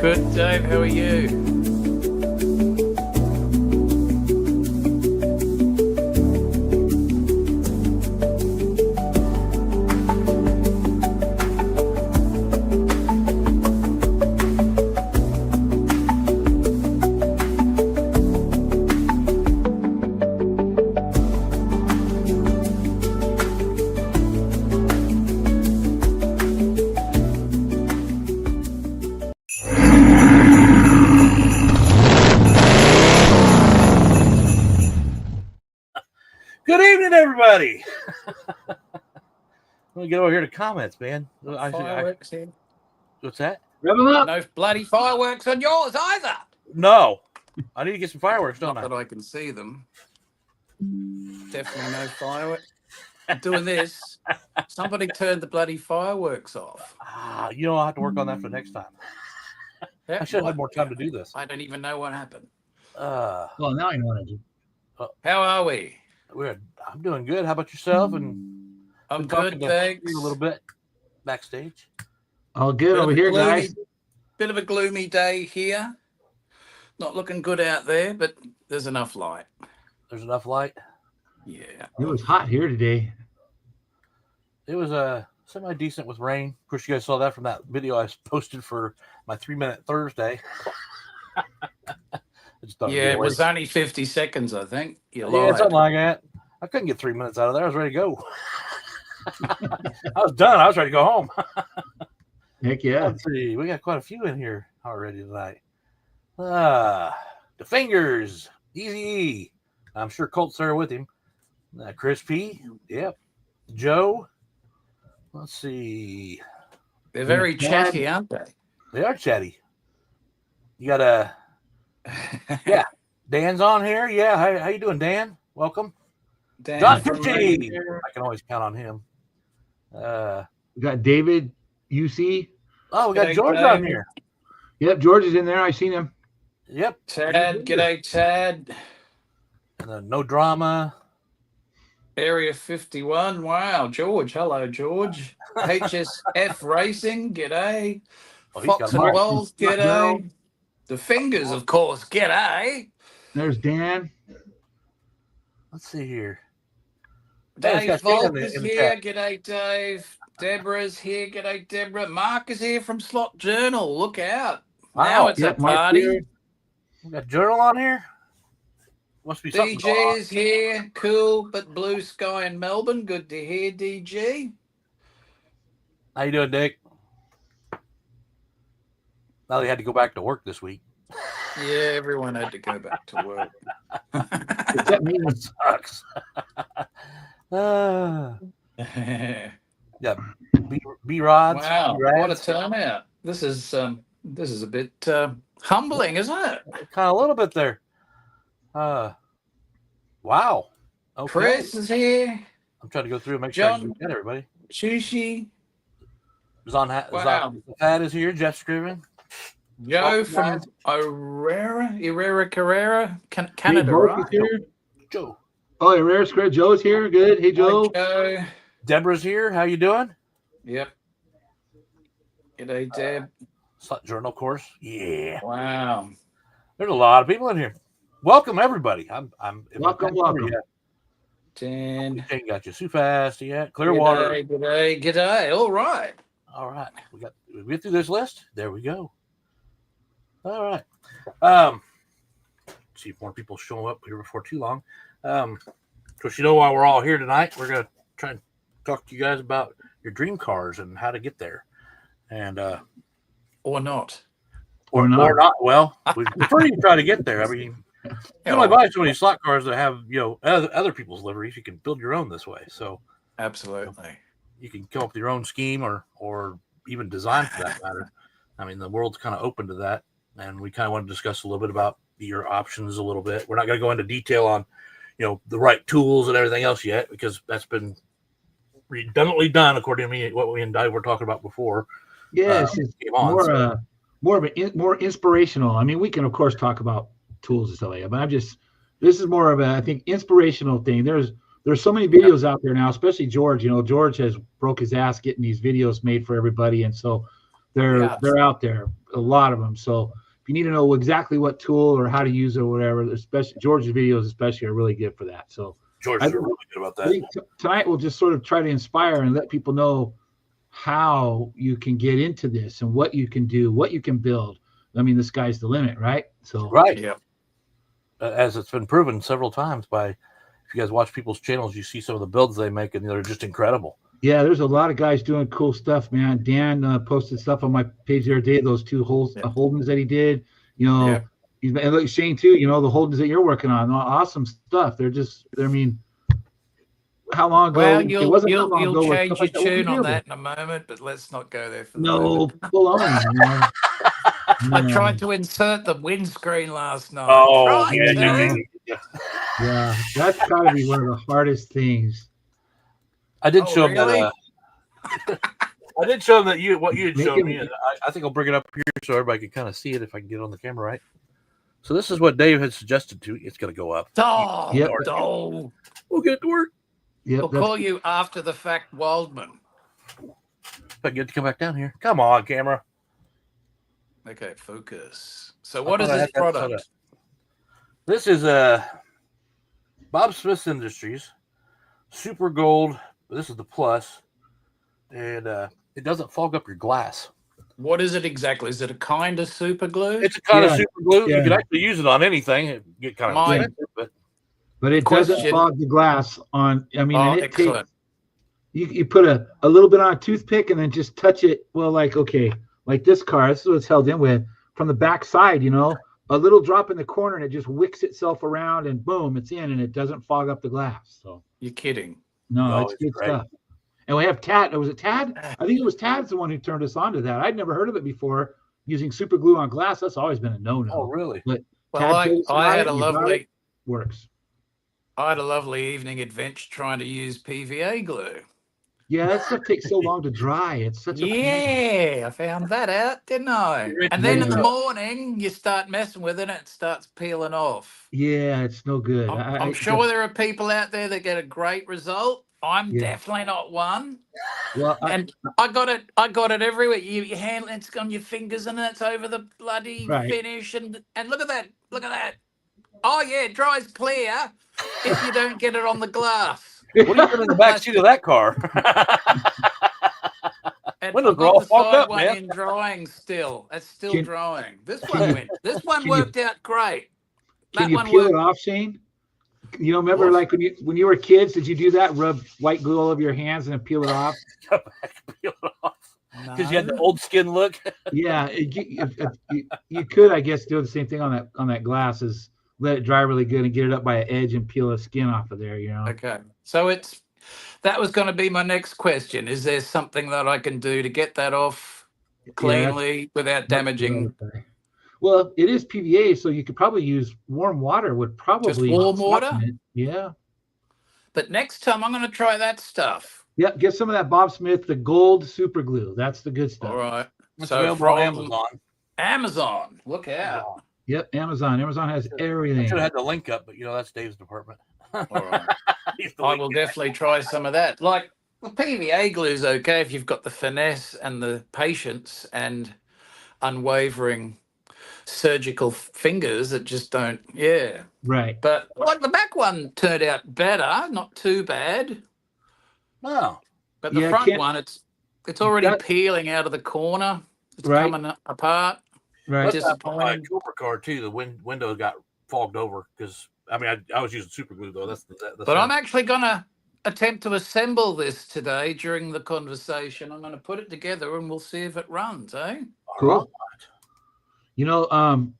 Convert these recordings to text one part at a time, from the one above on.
Good, Dave. How are you? Everybody, let me get over here to comments, man. Fireworks here. What's that? No bloody fireworks on yours either. No, I need to get some fireworks, don't Not I? that I can see them. Definitely no fireworks. I'm doing this. Somebody turned the bloody fireworks off. You know, I'll have to work on that for next time. I should have had more time to do this. I don't even know what happened. Well, now I know what I do. How are we? I'm doing good. How about yourself? And I'm good, thanks. A little bit backstage. All good over here, guys. Bit of a gloomy day here. Not looking good out there, but there's enough light. There's enough light? Yeah. It was hot here today. It was semi-decent with rain. Of course, you guys saw that from that video I posted for my 3-minute Thursday. It was only 50 seconds, I think. Yeah, something like that. I couldn't get 3 minutes out of there. I was ready to go. I was done. I was ready to go home. Heck yeah. Let's see. We got quite a few in here already tonight. The Fingers. Easy. I'm sure Colt's there with him. Chris P. Yep. Joe. Let's see. They're very chatty, aren't they? They are chatty. You got a... Yeah, Dan's on here. Yeah, how you doing, Dan? Welcome. Dan John Fitchy. I can always count on him. We got David UC. Oh, we got George on here. Yep, George is in there. I seen him. Yep. Tad, g'day, Tad. And then No Drama. Area 51. Wow, George. Hello, George. HSF Racing. G'day. Fox and Wells. G'day. The Fingers, of course. G'day. There's Dan. Let's see here. Dave Volk is here. G'day, Dave. Deborah's here. G'day, Deborah. Mark is here from Slot Journal. Look out. Wow. Now it's a party. We got Journal on here. Must be something. DJ is here. Cool, but blue sky in Melbourne. Good to hear, DG. How you doing, Dick? Now they had to go back to work this week. Yeah, everyone had to go back to work. That means sucks. Yeah, B-Rods. Wow, B-Rods. what a turnout! This is a bit humbling, isn't it? Kind of a little bit there. Wow. Okay. Chris is here. I'm trying to go through and make sure I can get everybody. Sushi. Wow. Pat is here. Jeff Scriven. Joe from Herrera, Canada, right? Here. Joe. Oh, Herrera's great. Joe's here. Good. Hey, Joe. Hi, Joe. Deborah's here. How you doing? Yep. G'day, Deb. Slot Journal, of course. Yeah. Wow. There's a lot of people in here. Welcome, everybody. I'm welcome. Dan. Ain't got you too fast yet. Clearwater. G'day. All right. We get through this list. There we go. All right. See if more people show up here before too long. Because you know why we're all here tonight. We're gonna try and talk to you guys about your dream cars and how to get there. And or not. Or not. Well, we prefer you try to get there. I mean, you can only buy so many slot cars that have, other people's liveries. You can build your own this way. So absolutely. You can come up with your own scheme or even design for that matter. I mean, the world's kind of open to that. And we kind of want to discuss a little bit about your options a little bit. We're not going to go into detail on, the right tools and everything else yet, because that's been redundantly done according to me, what we and Dave were talking about before. Yes, it's more inspirational. I mean, we can of course talk about tools and stuff like that, but this is more of a, I think, inspirational thing. There's so many videos out there now, especially George. George has broke his ass getting these videos made for everybody, and so They're out there, a lot of them. So if you need to know exactly what tool or how to use it or whatever, especially George's videos especially are really good for that. So George is really good about that. I think tonight we'll just sort of try to inspire and let people know how you can get into this and what you can do, what you can build. I mean, the sky's the limit, right? So right. Yeah. As it's been proven several times by, if you guys watch people's channels, you see some of the builds they make and they're just incredible. Yeah, there's a lot of guys doing cool stuff, man. Dan posted stuff on my page the other day, those two Holdens that he did. You know, and look, Shane too, you know, the Holdens that you're working on. Awesome stuff. I mean, how long ago? Well, it wasn't that long you'll ago change your tune on available. that in a moment, but let's not go there for the No, moment. baloney, you know. I tried to insert the windscreen last night. Oh, yeah, that's got to be one of the hardest things. I did show him really? that. I did show him that what you had shown me. I think I'll bring it up here so everybody can kind of see it if I can get it on the camera right. So this is what Dave had suggested to. It's going to go up. We'll get it to work. We'll call you after the fact, Wildman. If I get to come back down here. Come on, camera. Okay, focus. So what is this product? This is Bob Smith Industries Super Gold. This is the plus, and it doesn't fog up your glass. What is it exactly? Is it a kind of super glue? It's a kind of super glue. Yeah. You can actually use it on anything. It get kind of expensive, but it doesn't fog the glass on. I mean, excellent. You put a little bit on a toothpick and then just touch it. Well, like this car, this is what it's held in with from the back side, you know, a little drop in the corner and it just wicks itself around and boom, it's in and it doesn't fog up the glass. So you're kidding. No, it's good stuff. And we have Tad. Was it Tad? I think it was Tad's the one who turned us on to that. I'd never heard of it before. Using super glue on glass, that's always been a no-no. Oh, really? But I had a lovely works. I had a lovely evening adventure trying to use PVA glue. Yeah, that stuff takes so long to dry. It's such a pain. I found that out, didn't I? And then in the morning, you start messing with it, and it starts peeling off. Yeah, it's no good. I'm sure there are people out there that get a great result. I'm definitely not one. Well, I got it everywhere. You handle it's on your fingers, and it's over the bloody finish. And look at that. Oh yeah, it dries clear if you don't get it on the glass. What are you doing in the back seat of that car? Windows are all fogged up, man. In drying still. It's still drying. This one went. This one worked out great. Can you peel it off, Shane? You know, remember like when you were kids, did you do that? Rub white glue all over your hands and then peel it off? Peel it off. Because you had the old skin look. Yeah, you could, I guess, do the same thing on that glass. Is let it dry really good and get it up by an edge and peel the skin off of there, you know. Okay. So that was going to be my next question. Is there something that I can do to get that off cleanly without damaging? Well, it is PVA, so you could probably use warm water would probably just warm water. Yeah. But next time I'm going to try that stuff. Yep, get some of that Bob Smith, the gold super glue. That's the good stuff. All right. So from Amazon. Look out. Yep, Amazon. Amazon has everything. I should have had the link up, but that's Dave's department. All right. I will definitely try some of that. Like the PVA glue is okay if you've got the finesse and the patience and unwavering surgical fingers that just don't. Yeah. Right. But like the back one turned out better, not too bad. No. But the front one, it's already peeling out of the corner. It's coming apart. Right. My Cooper car too. The window got fogged over because I was using super glue though. That's but I'm actually gonna attempt to assemble this today during the conversation. I'm gonna put it together and we'll see if it runs. Cool. Right. You know,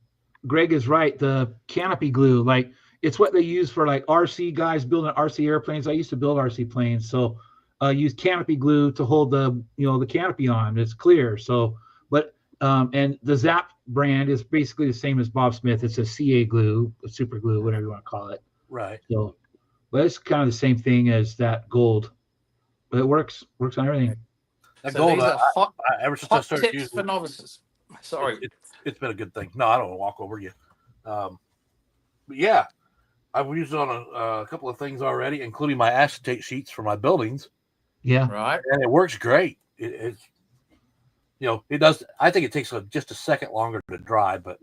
Greg is right. The canopy glue, like it's what they use for like RC guys building RC airplanes. I used to build RC planes, so use canopy glue to hold the canopy on. It's clear. So, but and the Zap brand is basically the same as Bob Smith. It's a CA glue, a super glue, whatever you want to call it. Right. So, but it's kind of the same thing as that gold, but it works on everything. That gold, ever since I started using for novices. Sorry, it's been a good thing. No, I don't want to walk over you. But yeah, I've used it on a couple of things already, including my acetate sheets for my buildings. Yeah. Right. And it works great. It's it does. I think it takes just a second longer to dry, but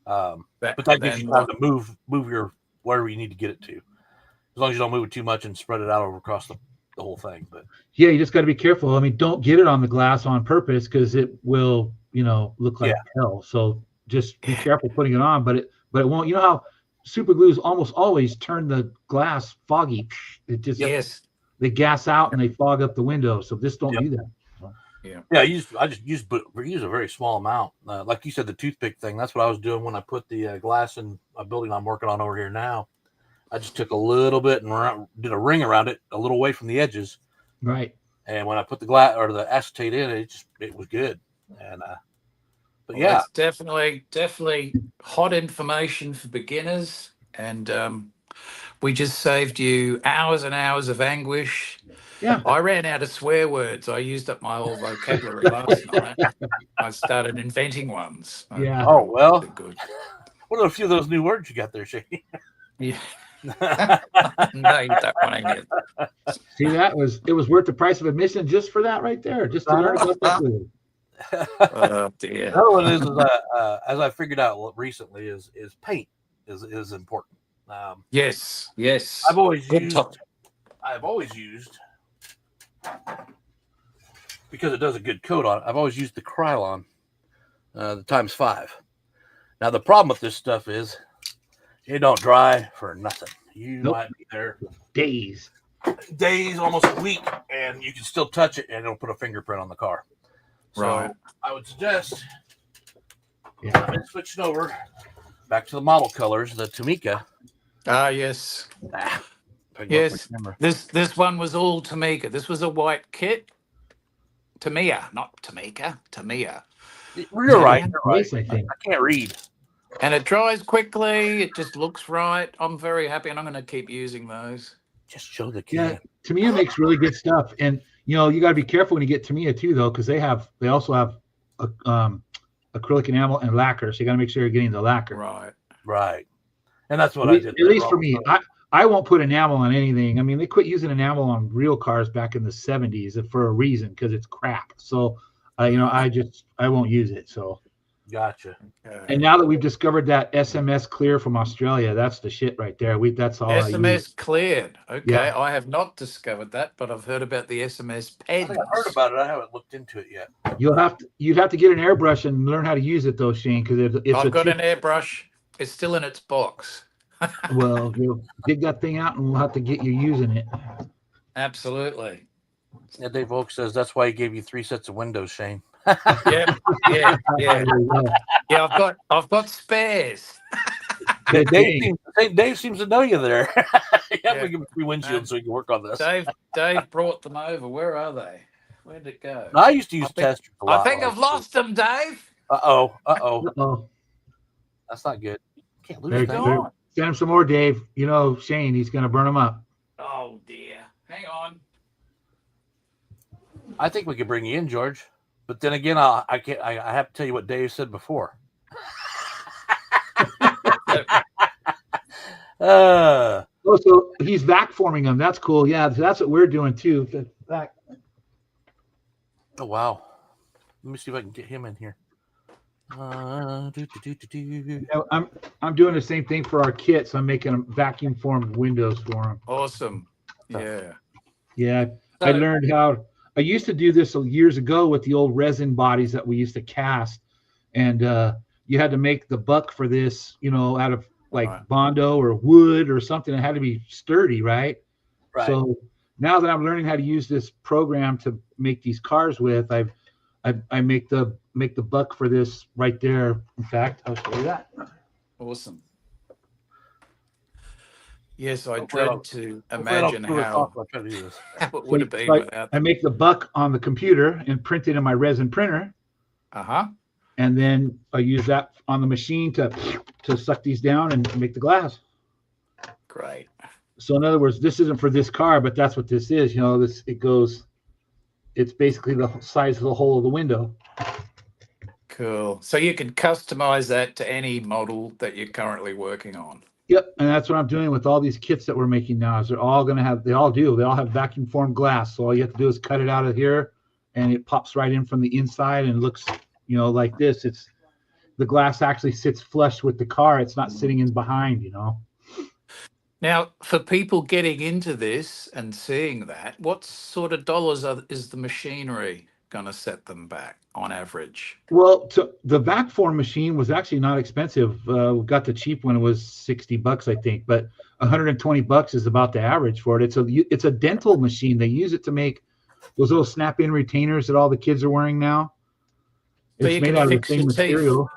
that gives you time to move your wherever you need to get it to. As long as you don't move it too much and spread it out across the whole thing. But yeah, you just got to be careful. I mean, don't get it on the glass on purpose because it will, look like hell. So just be careful putting it on, but it won't. You know how super glues almost always turn the glass foggy. It just they gas out and they fog up the window. So just don't do that. Yeah. I just use a very small amount. Like you said, the toothpick thing. That's what I was doing when I put the glass in a building I'm working on over here now. I just took a little bit and did a ring around it, a little away from the edges. Right. And when I put the glass or the acetate in, it was good. And that's definitely hot information for beginners. And we just saved you hours and hours of anguish. Yeah. I ran out of swear words. I used up my whole vocabulary last night. I started inventing ones. Yeah. Oh, well. Good. What are a few of those new words you got there, Shane? Yeah. No, you don't want to get. See, it was worth the price of admission just for that right there, just to learn about that glue. Oh dear. Another one is as I figured out recently is paint is important. Yes. I've always used because it does a good coat on it. I've always used the Krylon, the ×5. Now the problem with this stuff is it don't dry for nothing. You might be there days, almost a week, and you can still touch it, and it'll put a fingerprint on the car. Right. So I would suggest switching over back to the model colors, the Tamica. Yes. Yes. This one was all Tamica. This was a white kit. Tamiya, not Tamica. Tamiya. You're right. I think. I can't read. And it dries quickly. It just looks right. I'm very happy, and I'm going to keep using those. Just show the kid. Yeah, Tamiya makes really good stuff, and you got to be careful when you get Tamiya too, though, because they also have acrylic enamel and lacquer. So you got to make sure you're getting the lacquer. Right. And that's what I did. At least for me, I won't put enamel on anything. I mean, they quit using enamel on real cars back in the 70s for a reason, because it's crap. So, I won't use it. So. Gotcha. And now that we've discovered that SMS clear from Australia, that's the shit right there. That's all SMS cleared. Okay. Yeah. I have not discovered that, but I've heard about the SMS pens. I heard about it. I haven't looked into it yet. You'd have to get an airbrush and learn how to use it though, Shane, because I've got an airbrush. It's still in its box. Well, you dig that thing out and we'll have to get you using it. Absolutely. Yeah, Dave Oak says that's why he gave you 3 sets of windows, Shane. Yeah. I've got spares. Dave seems to know you there. You have to give him 3 windshields so he can work on this. Dave brought them over. Where are they? Where'd it go? I used to use testers a lot. I think I've lost them, Dave. Uh-oh. That's not good. Can't lose them. Send him some more, Dave. Shane, he's going to burn them up. Oh, dear. Hang on. I think we could bring you in, George. But then again, I have to tell you what Dave said before. So he's vac forming them. That's cool. Yeah, that's what we're doing too. Oh wow! Let me see if I can get him in here. I'm doing the same thing for our kits. I'm making vacuum formed windows for them. Awesome. Yeah. Yeah, I learned how. I used to do this years ago with the old resin bodies that we used to cast, and you had to make the buck for this, out of Bondo or wood or something. It had to be sturdy, right? So now that I'm learning how to use this program to make these cars with, I make the buck for this right there. In fact, I'll show you that. Awesome. Yes, I dread to imagine how it would have been without. I make the buck on the computer and print it in my resin printer. And then I use that on the machine to suck these down and make the glass. Great. So in other words, this isn't for this car, but that's what this is. It's basically the size of the hole of the window. Cool. So you can customize that to any model that you're currently working on. Yep, and that's what I'm doing with all these kits that we're making now. Is they all have vacuum formed glass. So all you have to do is cut it out of here and it pops right in from the inside and looks, like this. It's the glass actually sits flush with the car. It's not sitting in behind, Now, for people getting into this and seeing that, what sort of dollars is the machinery going to set them back on average? Well, the vac form machine was actually not expensive. We got the cheap one. It was $60, I think, but $120 is about the average for it. It's a dental machine. They use it to make those little snap-in retainers that all the kids are wearing now. It's made out of the same material.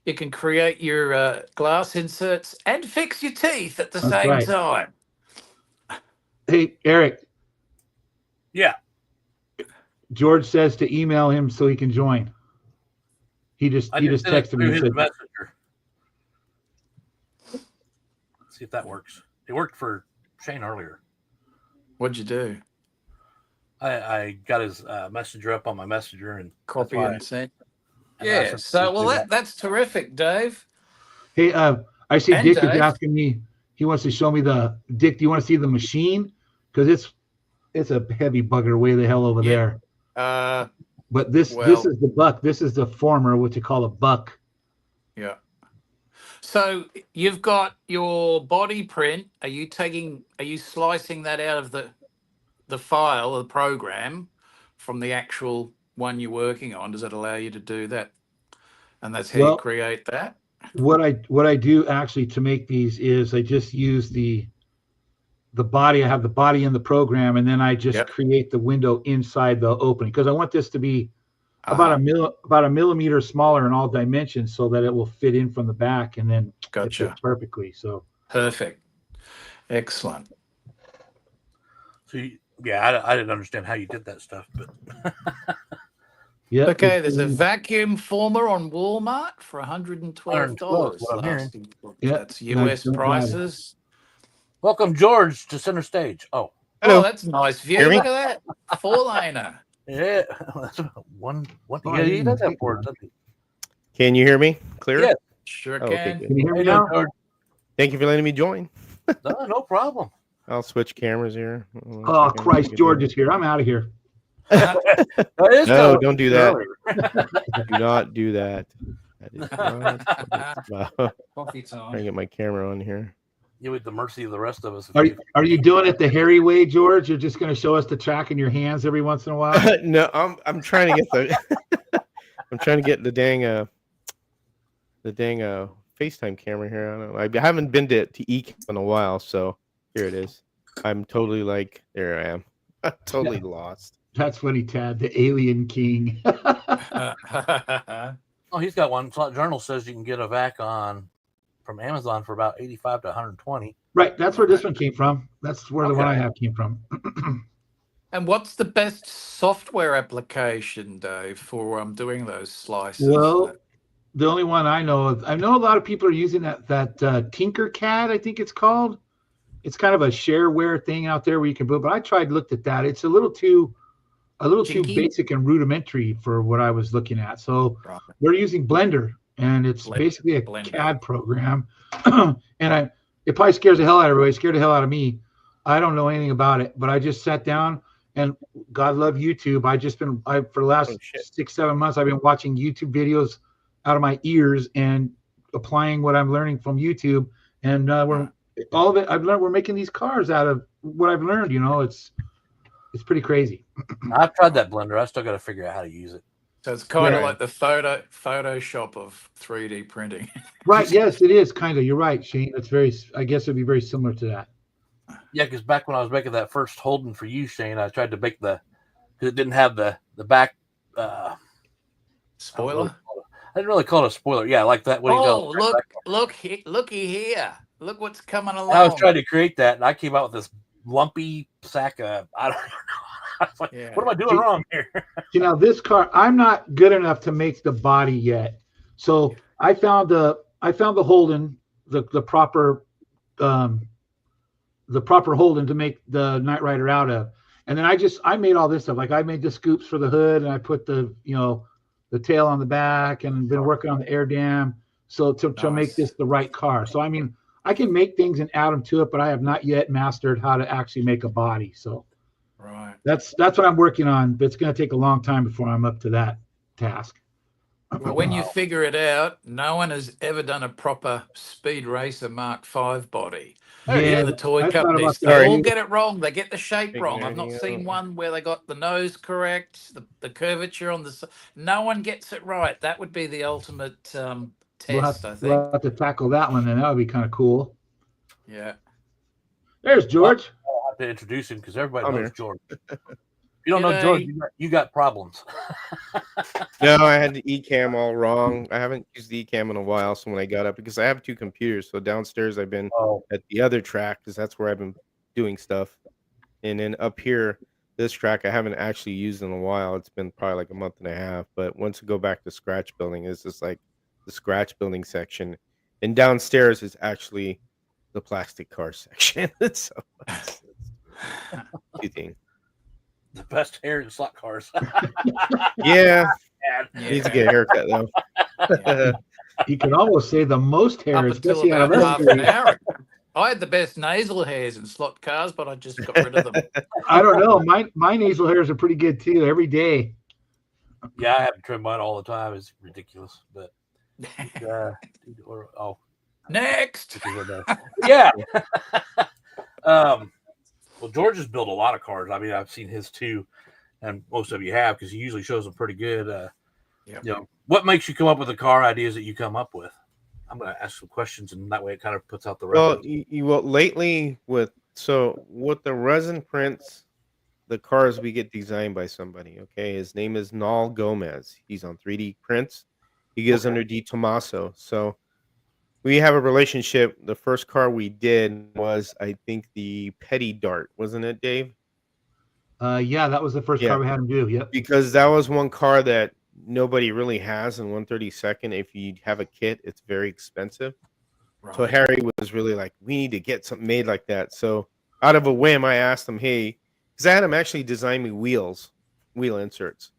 You can create your glass inserts and fix your teeth at the same time. Hey, Eric. Yeah. George says to email him so he can join. He just texted me. His messenger. Let's see if that works. It worked for Shane earlier. What'd you do? I got his messenger up on my messenger and copy and send. Yeah. So that's terrific, Dave. Hey, I see Dick is asking me. He wants to show me Dick. Do you want to see the machine? Because it's a heavy bugger way the hell over there. But this is the buck. This is the former, what you call a buck. Yeah. So you've got your body print. Are you slicing that out of the file, the program, from the actual one you're working on? Does it allow you to do that? And that's how you create that? What I do actually to make these is I just use the body. I have the body in the program, and then I just create the window inside the opening, because I want this to be about a millimeter smaller in all dimensions, so that it will fit in from the back, and then it fits perfectly. So perfect, excellent. So I didn't understand how you did that stuff, but yeah. Okay, there's a vacuum former on Walmart for $112. That's US prices. Welcome, George, to center stage. Oh, hello. That's a nice view. Look at that. 4-laner. Yeah. One. Yeah, he does have boards, doesn't he? Can you hear me clear? Yeah. Sure Okay, can. Can you hear me now? Thank you for letting me join. No problem. I'll switch cameras here. Oh, Christ, George is here. I'm out of here. No, don't do that. Do not do that. Coffee time. Trying to get my camera on here. You're at the mercy of the rest of us. Are you doing it the hairy way, George? You're just going to show us the track in your hands every once in a while? No, I'm trying to get I'm trying to get the dang FaceTime camera here. I don't know. I haven't been to EK in a while, so here it is. I'm totally there I am. I'm totally lost. That's funny, Tad, the Alien King. Oh, he's got one. Slot Journal says you can get a vac on from Amazon for about 85 to 120. Right, that's where this one came from. That's where the one I have came from. And what's the best software application, Dave, for doing those slices? Well, the only one I know of, I know a lot of people are using that Tinkercad, I think it's called. It's kind of a shareware thing out there where you can build, but I looked at that. It's a little too basic and rudimentary for what I was looking at. So we're using Blender, and it's basically a CAD program. And it probably scares the hell out of everybody. It scared the hell out of me. I don't know anything about it, but I just sat down, and God love YouTube. For the last 6-7 months, I've been watching YouTube videos out of my ears and applying what I'm learning from YouTube. And all of it I've learned. We're making these cars out of what I've learned. It's pretty crazy. I've tried that Blender. I still got to figure out how to use it. So it's kind of like the Photoshop of 3D printing. Right. Yes, it is kind of. You're right, Shane. I guess it'd be very similar to that. Yeah, because back when I was making that first Holden for you, Shane, I tried to make because it didn't have the back spoiler. I didn't really call it a spoiler. Yeah, like that. Looky here. Look what's coming along. I was trying to create that, and I came out with this lumpy sack of, I don't know. I was like, what am I doing wrong here? This car, I'm not good enough to make the body yet. So I found the Holden, the proper Holden to make the Knight Rider out of. And then I made all this stuff. Like I made the scoops for the hood, and I put the tail on the back, and been working on the air dam. So to make this the right car. So, I mean, I can make things and add them to it, but I have not yet mastered how to actually make a body. So Right. That's what I'm working on, but it's going to take a long time before I'm up to that task. Well, when you figure it out, no one has ever done a proper Speed Racer Mark V body. Yeah, Even the toy I thought about companies, that. they all Sorry. get it wrong. They get the shape Taking wrong. I've not everything seen out. one where they got the nose correct, the curvature on the. No one gets it right. That would be the ultimate test, I think. We'll have to tackle that one, and that would be kind of cool. Yeah. There's George. I'll have to introduce him because everybody I'm knows here. George. If you don't know G'day. George, you got problems. No, I had the eCam all wrong. I haven't used the eCam in a while. So when I got up, because I have 2 computers, so downstairs I've been Oh, at the other track because that's where I've been doing stuff, and then up here, this track I haven't actually used in a while. It's been probably like a month and a half. But once I go back to scratch building, it's just like the scratch building section, and downstairs is actually the plastic car section. So it's 2 things. the best hair in slot cars. Yeah, Yeah. needs to get a haircut though. Yeah. You can almost say the most hair, Up until especially out about of half us an three. hour. I had the best nasal hairs in slot cars, but I just got rid of them. I don't know. My nasal hairs are pretty good too. Every day. Yeah, I have to trim mine all the time. It's ridiculous, but Next. Yeah. Well, George has built a lot of cars. I mean, I've seen his too, and most of you have because he usually shows them pretty good. Yep. You know, what makes you come up with the car ideas that you come up with? I'm going to ask some questions, and that way it kind of puts out the Well, reference. well, lately with the resin prints, the cars we get designed by somebody. Okay, his name is Nal Gomez. He's on 3D prints. He goes Okay. under Di Tomaso. So we have a relationship. The first car we did was, I think, the Petty Dart, wasn't it, Dave? Yeah, that was the first Yeah. car we had him do. Yep. Because that was one car that nobody really has in 132nd. If you have a kit, it's very expensive. So Right. Harry was really like, we need to get something made like that. So out of a whim, I asked him, hey, because I had him actually design me wheel inserts,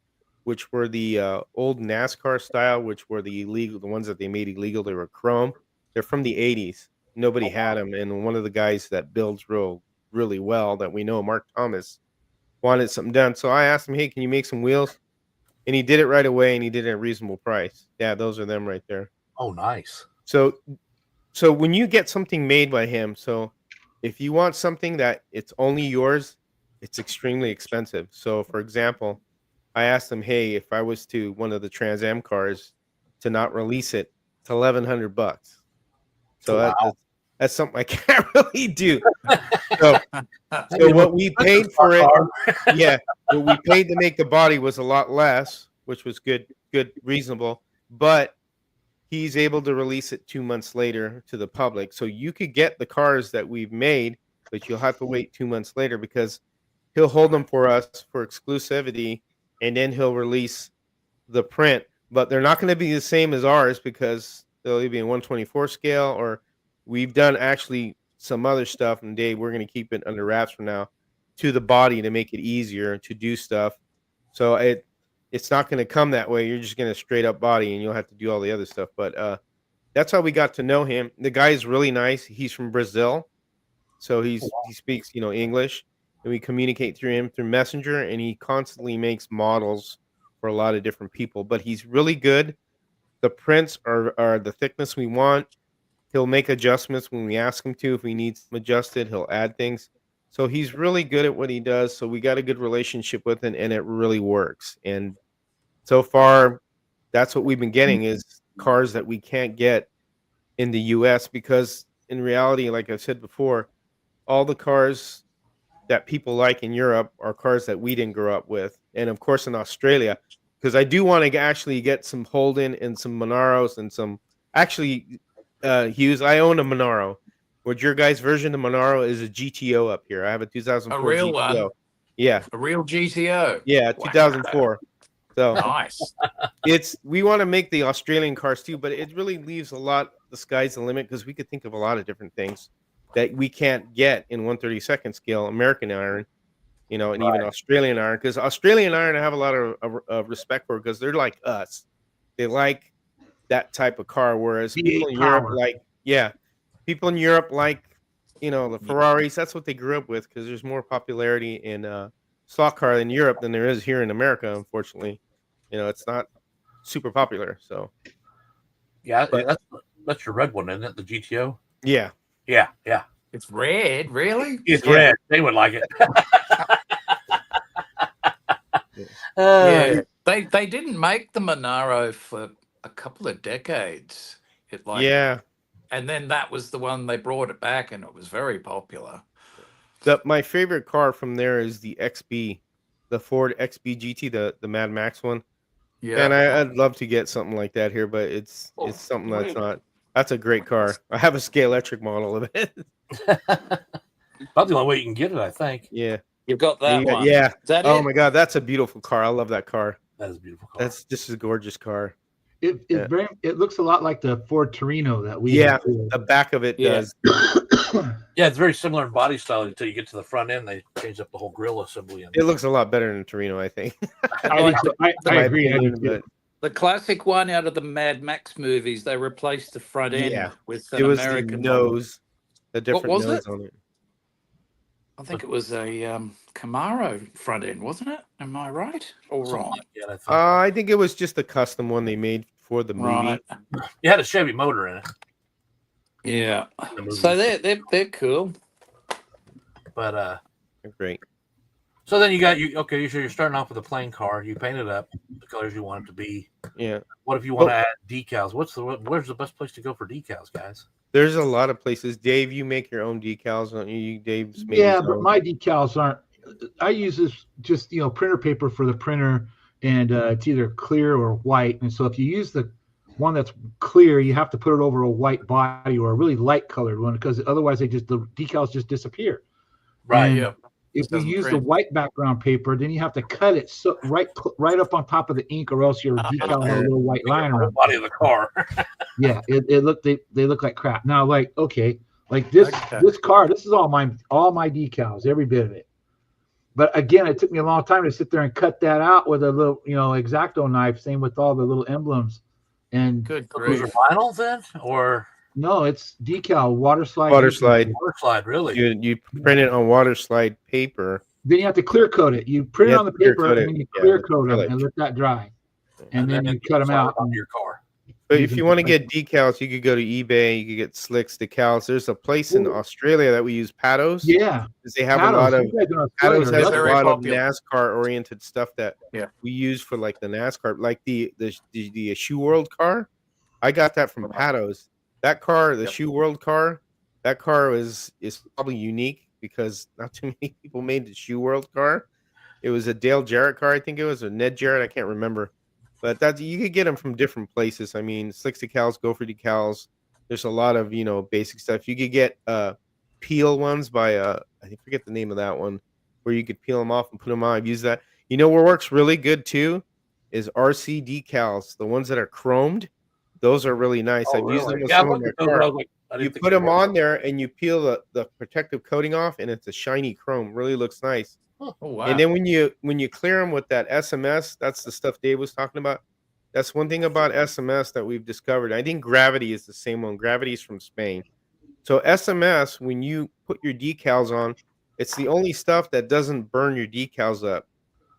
which were the old NASCAR style, which were the ones that they made illegal. They were chrome. They're from the 80s. Nobody had them. And one of the guys that builds really well that we know, Mark Thomas, wanted something done. So I asked him, hey, can you make some wheels? And he did it right away, and he did it at a reasonable price. Yeah, those are them right there. Oh, nice. So when you get something made by him, so if you want something that it's only yours, it's extremely expensive. So for example, I asked him, hey, if I was to one of the Trans Am cars to not release it, it's $1,100. So Wow. that's something I can't really do. So what we paid for it, yeah, what we paid to make the body was a lot less, which was good, reasonable. But he's able to release it 2 months later to the public. So you could get the cars that we've made, but you'll have to wait 2 months later because he'll hold them for us for exclusivity, and then he'll release the print. But they're not going to be the same as ours because they'll either be in 124 scale, or we've done actually some other stuff. And Dave, we're going to keep it under wraps for now to the body to make it easier to do stuff. So it's not going to come that way. You're just going to straight up body, and you'll have to do all the other stuff. But that's how we got to know him. The guy is really nice. He's from Brazil, so he speaks English, and we communicate through him through Messenger, and he constantly makes models for a lot of different people. But he's really good. The prints are the thickness we want. He'll make adjustments when we ask him to. If we need them adjusted, he'll add things. So he's really good at what he does. So we got a good relationship with him, and it really works. And so far, that's what we've been getting is cars that we can't get in the U.S. because in reality, like I said before, all the cars that people like in Europe are cars that we didn't grow up with. And of course, in Australia, because I do want to actually get some Holden and some Monaros and some actually, Hughes, I own a Monaro. What your guys' version of Monaro is a GTO up here. I have a 2004 A real GTO. one. Yeah. A real GTO. Yeah, 2004. So Nice. we want to make the Australian cars too, but it really leaves a lot. The sky's the limit because we could think of a lot of different things that we can't get in 132nd scale American iron, and even Australian iron. Because Australian iron, I have a lot of respect for because they're like us. They like that type of car, whereas people in Europe people in Europe like the Ferraris. That's what they grew up with because there's more popularity in slot car in Europe than there is here in America. Unfortunately, it's not super popular. So Yeah, But- that's your red one, isn't it? The GTO. yeah, Yeah. It's red, really? It's Yeah. red. They would like it. Yeah. They didn't make the Monaro for a couple of decades. yeah. And then that was the one they brought it back, and it was very popular. My favorite car from there is the XB, the Ford XB GT, the Mad Max one. Yeah. And I'd love to get something like that here, but it's something that's not. That's a great car. I have a Scale Electric model of it. About the only way you can get it, I think. Yeah. You've got that one. Yeah. Is that Oh it? my God, that's a beautiful car. I love that car. That is a beautiful car. That's just a gorgeous car. It looks a lot like the Ford Torino that we Yeah, have here. the back of it Yeah. does. Yeah, it's very similar in body style until you get to the front end. They changed up the whole grill assembly. It looks a lot better than Torino, I think. I agree. I opinion, do too. but The classic one out of the Mad Max movies, they replaced the front end Yeah. with an it was American the model. nose, the different was nose it? on it. I think it was a Camaro front end, wasn't it? Am I right or wrong? Yeah, I think. I think it was just a custom one they made for the movie. Right. It had a Chevy motor in it. Yeah. in the movie. So they're cool. But They're great. so then you got okay. So you're starting off with a plain car. You paint it up the colors you want it to be. Yeah. What if you want to add decals? Where's the best place to go for decals, guys? There's a lot of places. Dave, you make your own decals, don't you? Dave's made Yeah, his but own. my decals aren't. I use this just printer paper for the printer, and it's either clear or white. And so if you use the one that's clear, you have to put it over a white body or a really light colored one, because otherwise the decals just disappear. Right. And Yeah. If you Doesn't use the print. white background paper, then you have to cut it right up on top of the ink, or else your decal has a little white line The around. body of the car. Yeah, they look like crap. Now, like this Okay. this car, this is all my decals, every bit of it. But again, it took me a long time to sit there and cut that out with a little X-Acto knife. Same with all the little emblems. And Good Those are grief. vinyl then, or no, it's decal water slide. Water slide. water slide? Really? You print it on water slide paper. Then you have to clear coat it. You print You it have on the to clear paper, coat and it, then you yeah, clear with coat them acrylic. and let that dry. And then you cut them slide out. onto your car. But Use if you them want to for get decals, you could go to eBay. You could get Slicks decals. There's a place in Ooh. Australia that we use Patos. Yeah, Because they have a lot of You guys are Patos Australian, has right? a very lot popular. of NASCAR oriented stuff that Yeah. we use for like the NASCAR, like the Shoe World car. I got that from Patos. That car, the Yep. Shoe World car, that car is probably unique because not too many people made the Shoe World car. It was a Dale Jarrett car, I think it was, or Ned Jarrett, I can't remember. But you could get them from different places. I mean, Slicks decals, Gopher decals. There's a lot of basic stuff. You could get peel ones by I forget the name of that one, where you could peel them off and put them on. I've used that. You know what works really good too is RC decals. The ones that are chromed, those are really nice. Oh, I've used them really? with Yeah, some of my cars. You put them on there and you peel the protective coating off, and it's a shiny chrome. Really looks nice. Oh, wow. And then when you clear them with that SMS, that's the stuff Dave was talking about. That's one thing about SMS that we've discovered. I think Gravity is the same one. Gravity is from Spain. So SMS, when you put your decals on, it's the only stuff that doesn't burn your decals up.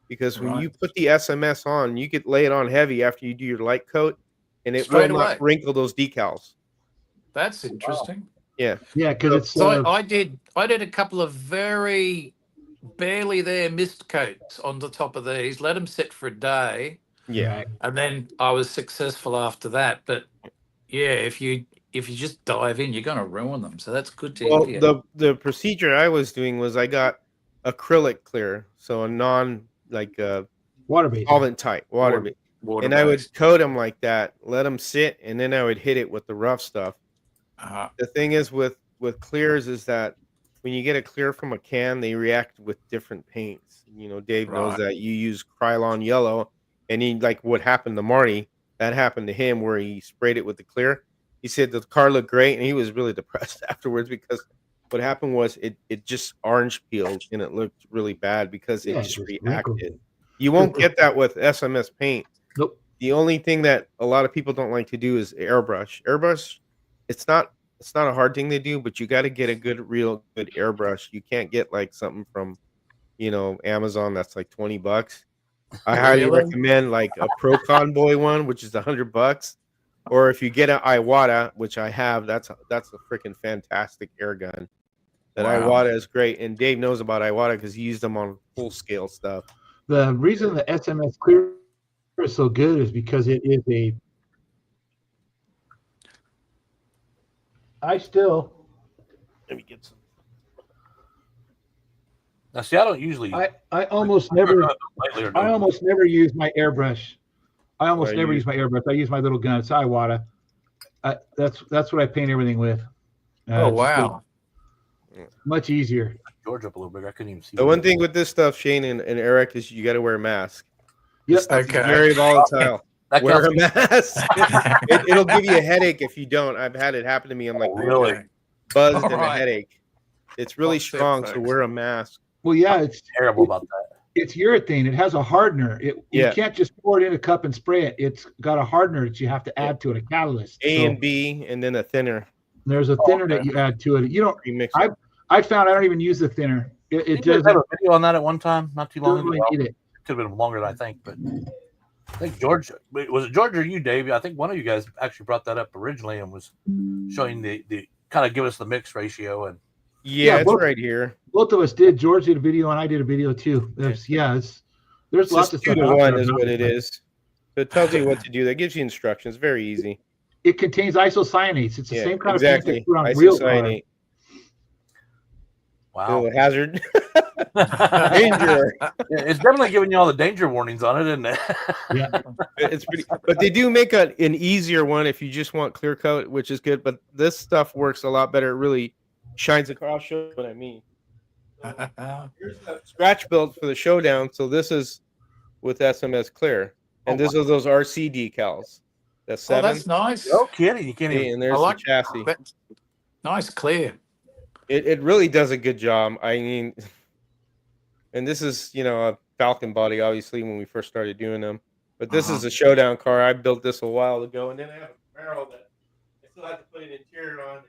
Because when you put the SMS on, you could lay it on heavy after you do your light coat, and it Straight will away. not wrinkle those decals. That's interesting. Yeah, because it's So I did a couple of very barely there mist coats on the top of these, let them sit for a day, Yeah. and then I was successful after that. But yeah, if you just dive in, you're going to ruin them. So that's good to Well, hear. the procedure I was doing was I got acrylic clear, so a non water-based. solvent tight water, Water and I would based. coat them like that, let them sit, and then I would hit it with the rough stuff. The thing is with clears is that when you get a clear from a can, they react with different paints. Dave knows Right. that you use Krylon yellow, and he, like what happened to Marty, that happened to him where he sprayed it with the clear. He said the car looked great, and he was really depressed afterwards because what happened was it just orange peeled and it looked really bad because it Yeah, just just reacted. wrinkled. You won't get that with SMS paint. Nope. The only thing that a lot of people don't like to do is airbrush. Airbrush, it's not a hard thing to do, but you got to get a real good airbrush. You can't get like something from, Amazon, that's like $20. I highly recommend like a Pro Convoy one, which is $100. Or if you get an Iwata, which I have, that's a freaking fantastic air gun. That Iwata is great, and Dave knows about Iwata because he used them on full scale stuff. The reason the SMS Clear is so good is because it is a. Let me get some. Now, see, I don't usually. I almost never use my airbrush. I almost never use my airbrush. I use my little gun. It's Iwata. That's what I paint everything with. Oh wow! Much easier. George up a little bit. I couldn't even see. The one thing with this stuff, Shane and Eric, is you got to wear a mask. Yep. Okay. Very volatile. Wear a mask. It'll give you a headache if you don't. I've had it happen to me. I'm like really buzzed and a headache. It's really strong, so wear a mask. Well, yeah, it's terrible about that. It's urethane. It has a hardener. You can't just pour it in a cup and spray it. It's got a hardener that you have to add to it, a catalyst. And B, and then a thinner. There's a thinner that you add to it. You don't remix it. I found I don't even use the thinner. It does have a video on that at one time, not too long ago. Really need it. Could have been longer than I think, but I think George, was it George or you, Dave? I think one of you guys actually brought that up originally and was showing the kind of give us the mix ratio. And it's right here. Both of us did. George did a video and I did a video too. There's lots of stuff. 2-to-1 is what it is. So it tells you what to do. That gives you instructions. Very easy. It contains isocyanates. It's the same kind of exactly. thing that put on real cars. Wow. Hazard. Danger. It's definitely giving you all the danger warnings on it, isn't it? Yeah. It's pretty, but they do make an easier one if you just want clear coat, which is good. But this stuff works a lot better. It really shines across. I'll show you what I mean. Here's a scratch build for the showdown. So this is with SMS Clear. And this is those RC decals. That's 7. Oh, that's nice. No kidding. You can't even. And there's the chassis. Nice clear. It really does a good job. I mean, and this is, a Falcon body, obviously, when we first started doing them. But this is a showdown car. I built this a while ago. And then I have a barrel that I still have to put an interior on.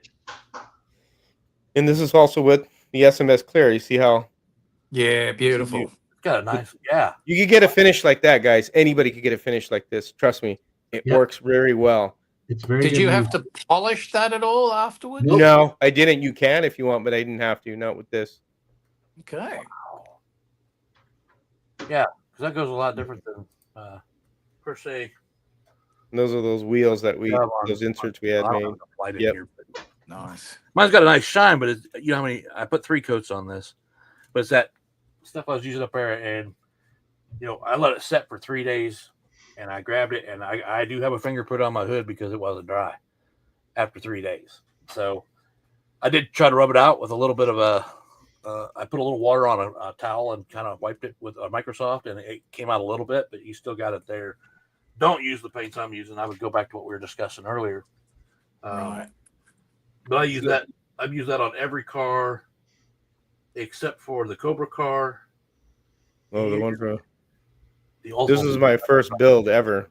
And this is also with the SMS Clear. You see how? Yeah, beautiful. It's got a nice, You could get a finish like that, guys. Anybody could get a finish like this. Trust me. It works very well. It's very. Did you have to polish that at all afterwards? No, I didn't. You can if you want, but I didn't have to. Not with this. Okay. Yeah, because that goes a lot different than per se. And those are those wheels that those inserts we had made. Yep. Nice. Mine's got a nice shine, but it's, how many? I put 3 coats on this, but it's that stuff I was using up there, and I let it set for 3 days. And I grabbed it, and I do have a fingerprint on my hood because it wasn't dry after 3 days. So I did try to rub it out with a little bit of I put a little water on a towel and kind of wiped it with a Microsoft, and it came out a little bit, but you still got it there. Don't use the paints I'm using. I would go back to what we were discussing earlier. Right. But I use that. I've used that on every car except for the Cobra car. Oh, the one for. This is my first build ever.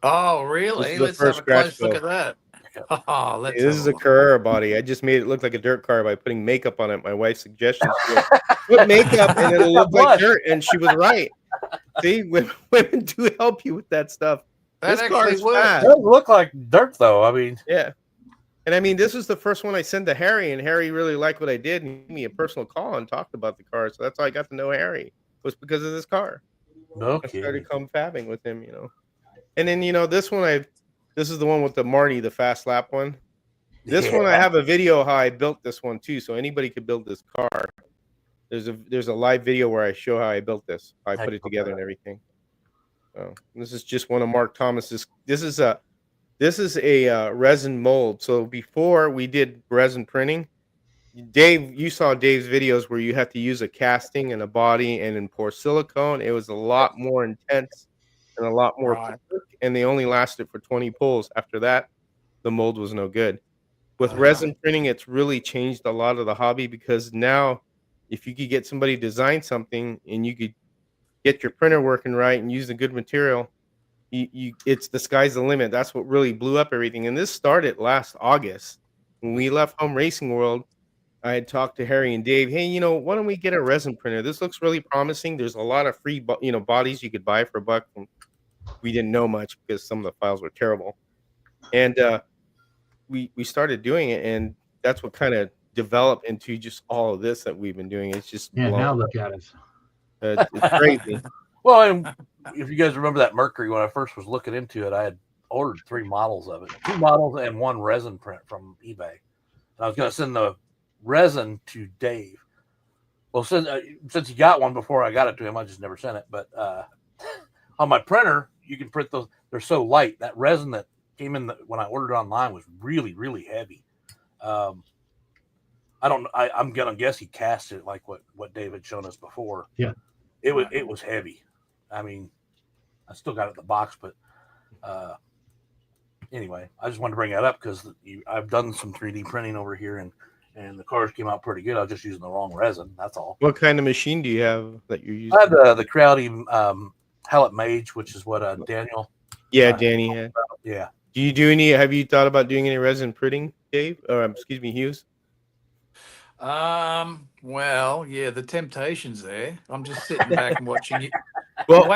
Oh, really? Let's have a close look at that. Oh, this is a Carrera body. I just made it look like a dirt car by putting makeup on it. My wife's suggestion: put makeup and it'll look like dirt. And she was right. See, women do help you with that stuff. This car is fast. It does look like dirt, though. I mean, yeah. And I mean, this was the first one I sent to Harry, and Harry really liked what I did and gave me a personal call and talked about the car. So that's how I got to know Harry, was because of this car. No, I started confabbing with him, And then, this one, this is the one with the Marty, the fast lap one. This one, I have a video how I built this one too, so anybody could build this car. There's a live video where I show how I built this. I put it together and everything. So this is just one of Mark Thomas's. This is a resin mold. So before we did resin printing, Dave, you saw Dave's videos where you have to use a casting and a body and then pour silicone. It was a lot more intense and a lot more quick, and they only lasted for 20 pulls. After that, the mold was no good. With resin printing, it's really changed a lot of the hobby, because now if you could get somebody to design something and you could get your printer working right and use a good material, it's the sky's the limit. That's what really blew up everything. And this started last August when we left Home Racing World. I had talked to Harry and Dave. Hey, why don't we get a resin printer? This looks really promising. There's a lot of free, bodies you could buy for $1. We didn't know much because some of the files were terrible, and we started doing it, and that's what kind of developed into just all of this that we've been doing. It's just now look at us. It's crazy. Well, and if you guys remember that Mercury, when I first was looking into it, I had ordered 3 models of it, 2 models and 1 resin print from eBay. And I was going to send the resin to Dave. Well, since he got one before I got it to him, I just never sent it. But on my printer, you can print those. They're so light. That resin that came in when I ordered it online was really, really heavy. I'm gonna guess he cast it like what Dave had shown us before. Yeah, it was heavy. I mean, I still got it in the box, but anyway, I just wanted to bring that up because I've done some 3D printing over here, and the cars came out pretty good. I was just using the wrong resin. That's all. What kind of machine do you have that you're using? I have the Crowdy Hallett Mage, which is what Daniel. Yeah, Danny had. Yeah. Do you do any? Have you thought about doing any resin printing, Dave? Or excuse me, Hughes? Well, yeah, the temptation's there. I'm just sitting back and watching it. Well,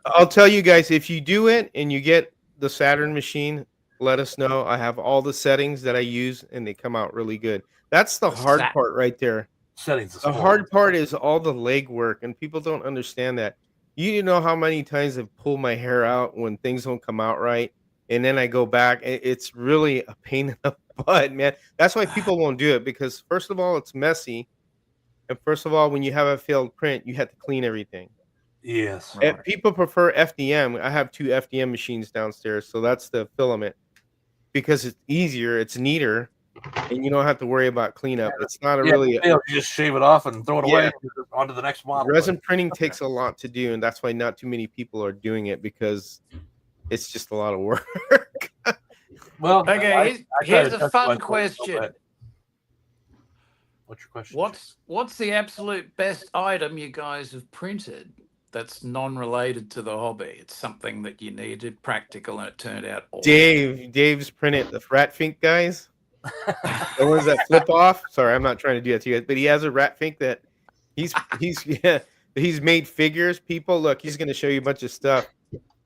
I'll tell you guys, if you do it and you get the Saturn machine, let us know. I have all the settings that I use, and they come out really good. That's the hard part right there. Settings. The hard part is all the leg work, and people don't understand that. You know how many times I've pulled my hair out when things don't come out right, and then I go back. It's really a pain in the butt, man. That's why people won't do it, because first of all, it's messy, and first of all, when you have a failed print, you have to clean everything. Yes. Right. People prefer FDM. I have 2 FDM machines downstairs, so that's the filament, because it's easier, it's neater, and you don't have to worry about cleanup. It's not you just shave it off and throw it away onto the next model. Resin printing takes a lot to do, and that's why not too many people are doing it, because it's just a lot of work. Well, okay, here's a fun question. What's your question? What's the absolute best item you guys have printed that's non-related to the hobby? It's something that you needed, practical, and it turned out awesome. Dave's printed the rat fink guys. The ones that flip off. Sorry, I'm not trying to do that to you guys, but he has a rat fink that he's made figures. People, look, he's going to show you a bunch of stuff.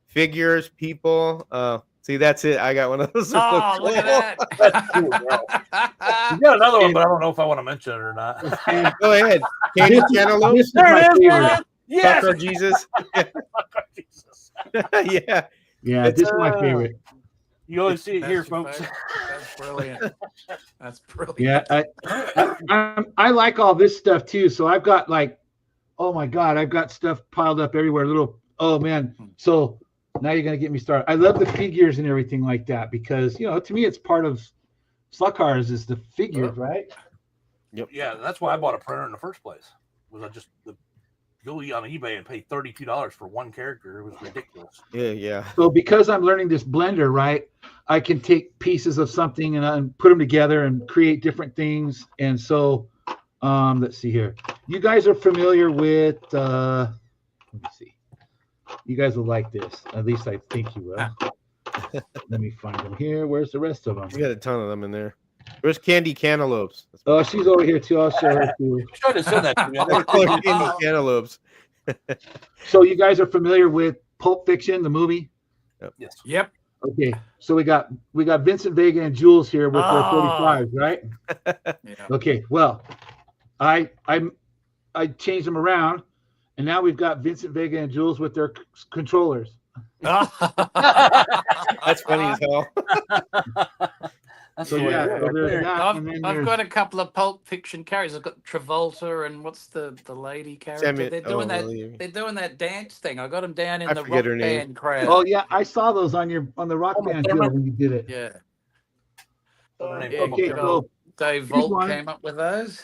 Figures, people. See, that's it. I got one of those. Oh, look at that. That's cool, bro. You got another one, but I don't know if I want to mention it or not. Go ahead. Candy cantaloupes. There it is, man. Yes. Fuck our Jesus. Yeah. Yeah, this is my favorite. You always see it here, folks. That's brilliant. That's brilliant. Yeah, I like all this stuff too. So I've got oh my God, I've got stuff piled up everywhere. Oh man. So now you're gonna get me started. I love the figures and everything like that, because to me it's part of SLOTCARS is the figures, right? Yep. Yeah, that's why I bought a printer in the first place. Was I just go on eBay and pay $32 for one character? It was ridiculous. Yeah. So because I'm learning this blender, right, I can take pieces of something and put them together and create different things. And so, let's see here. You guys are familiar with, let me see. You guys will like this. At least I think you will. Let me find them here. Where's the rest of them? You got a ton of them in there. Where's Candy Cantaloupes? Oh, she's over here too. I'll show her too. You tried to send that to me. Candy Cantaloupes. So you guys are familiar with Pulp Fiction, the movie? Yes. Yep. Okay. So we got Vincent Vega and Jules here with their 45s, right? Yeah. Okay. Well, I changed them around, and now we've got Vincent Vega and Jules with their controllers. That's funny as hell. So yeah, so there's that, and then I've got a couple of Pulp Fiction characters. I've got Travolta and what's the lady character? They're doing They're doing that dance thing. I got them down in the rock band crowd. Oh yeah, I saw those on the rock band deal when you did it. Yeah. Okay, so Dave Volt came up with those.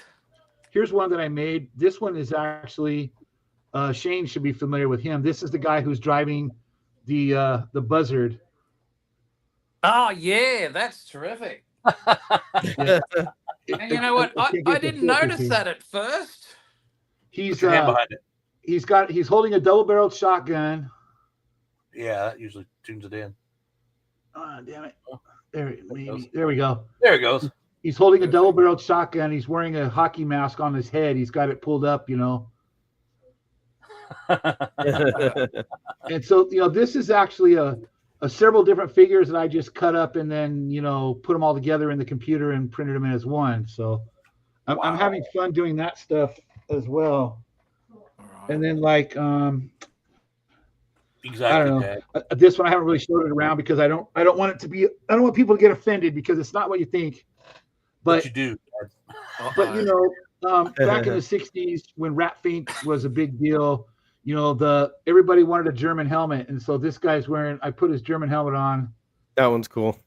Here's one that I made. This one is actually Shane should be familiar with him. This is the guy who's driving the buzzard. Oh yeah, that's terrific. And you know what? I didn't notice that at first. He's he's holding a double-barreled shotgun. Yeah, that usually tunes it in. Oh, damn it. There we go. There it goes. He's holding a double-barreled shotgun. He's wearing a hockey mask on his head. He's got it pulled up, And so, this is actually a several different figures that I just cut up and then, put them all together in the computer and printed them in as one. So I'm having fun doing that stuff as well. And then Exactly. I don't know. This one I haven't really showed it around because I don't want people to get offended because it's not what you think. But you do. But back in the 60s when Rat Fink was a big deal, everybody wanted a German helmet, and so this guy's I put his German helmet on. That one's cool.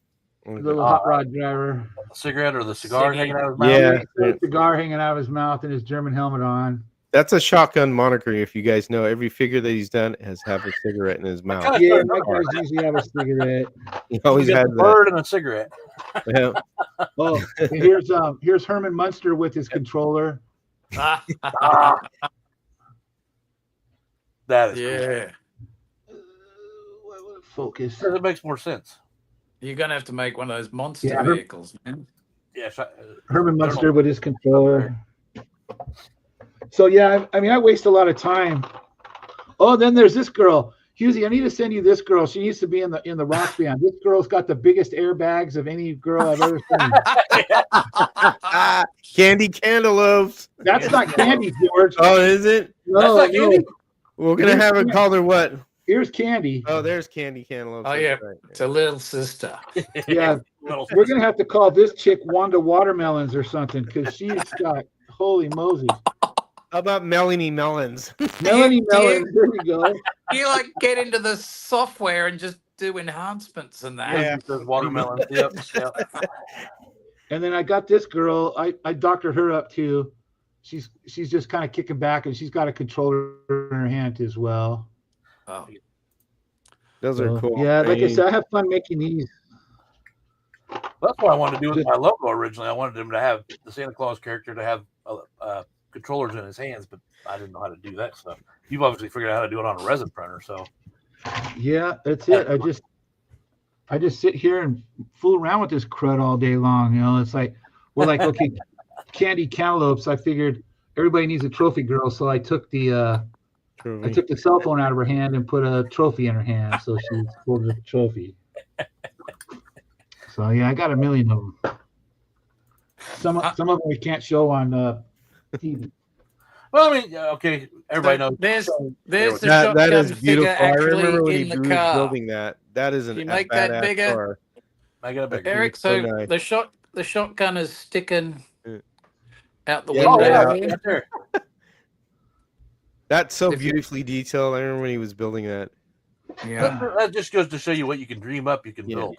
The little hot rod driver. A cigarette or the cigar hanging out of his mouth. Yeah. The cigar hanging out of his mouth and his German helmet on. That's a shotgun moniker, if you guys know. Every figure that he's done has have a cigarette in his mouth. Yeah, my guys usually have a cigarette. He always had a bird and a cigarette. Yeah. Oh, and here's Herman Munster with his controller. That is cool. Focus. It makes more sense. You're gonna have to make one of those monster vehicles, man. Yeah, Herman Munster with his controller. So yeah, I waste a lot of time. Oh, then there's this girl, Husey. I need to send you this girl. She used to be in the rock band. This girl's got the biggest airbags of any girl I've ever seen. Candy Cantaloupes. That's not Candy, George. Oh, is it? No, that's not Candy. We're gonna have her call her what? Here's Candy. Oh, there's Candy Cantaloupes. Oh yeah, it's a little sister. Yeah, we're gonna have to call this chick Wanda Watermelons or something because she's got holy Moses. How about Melanie Melons? Melanie Melons. There you go. You get into the software and just do enhancements and that. Yeah. Those watermelons. Yep. And then I got this girl. I doctored her up too. She's just kind of kicking back, and she's got a controller in her hand as well. Oh, Those are cool. Yeah, like I said, I have fun making these. That's what I wanted to do with my logo originally. I wanted him to have the Santa Claus character to have controllers in his hands, but I didn't know how to do that stuff. You've obviously figured out how to do it on a resin printer, so yeah, that's it. I just sit here and fool around with this crud all day long. It's like we're like, okay, Candy Cantaloupes. I figured everybody needs a trophy girl, so I took the cell phone out of her hand and put a trophy in her hand, so she's holding a trophy. So yeah, I got a million of them. Some of them we can't show on TV. Well, I mean, okay, everybody knows. There's the that shotgun is figure beautiful. I remember actually when in he the was car. building that. That is an You make that badass bigger? car. Make it a big Eric, so so nice. the shotgun is sticking out the Yeah, window. yeah. right there. That's so If you- beautifully detailed. I remember when he was building that. Yeah. That just goes to show you what you can dream up, you can Yeah. build.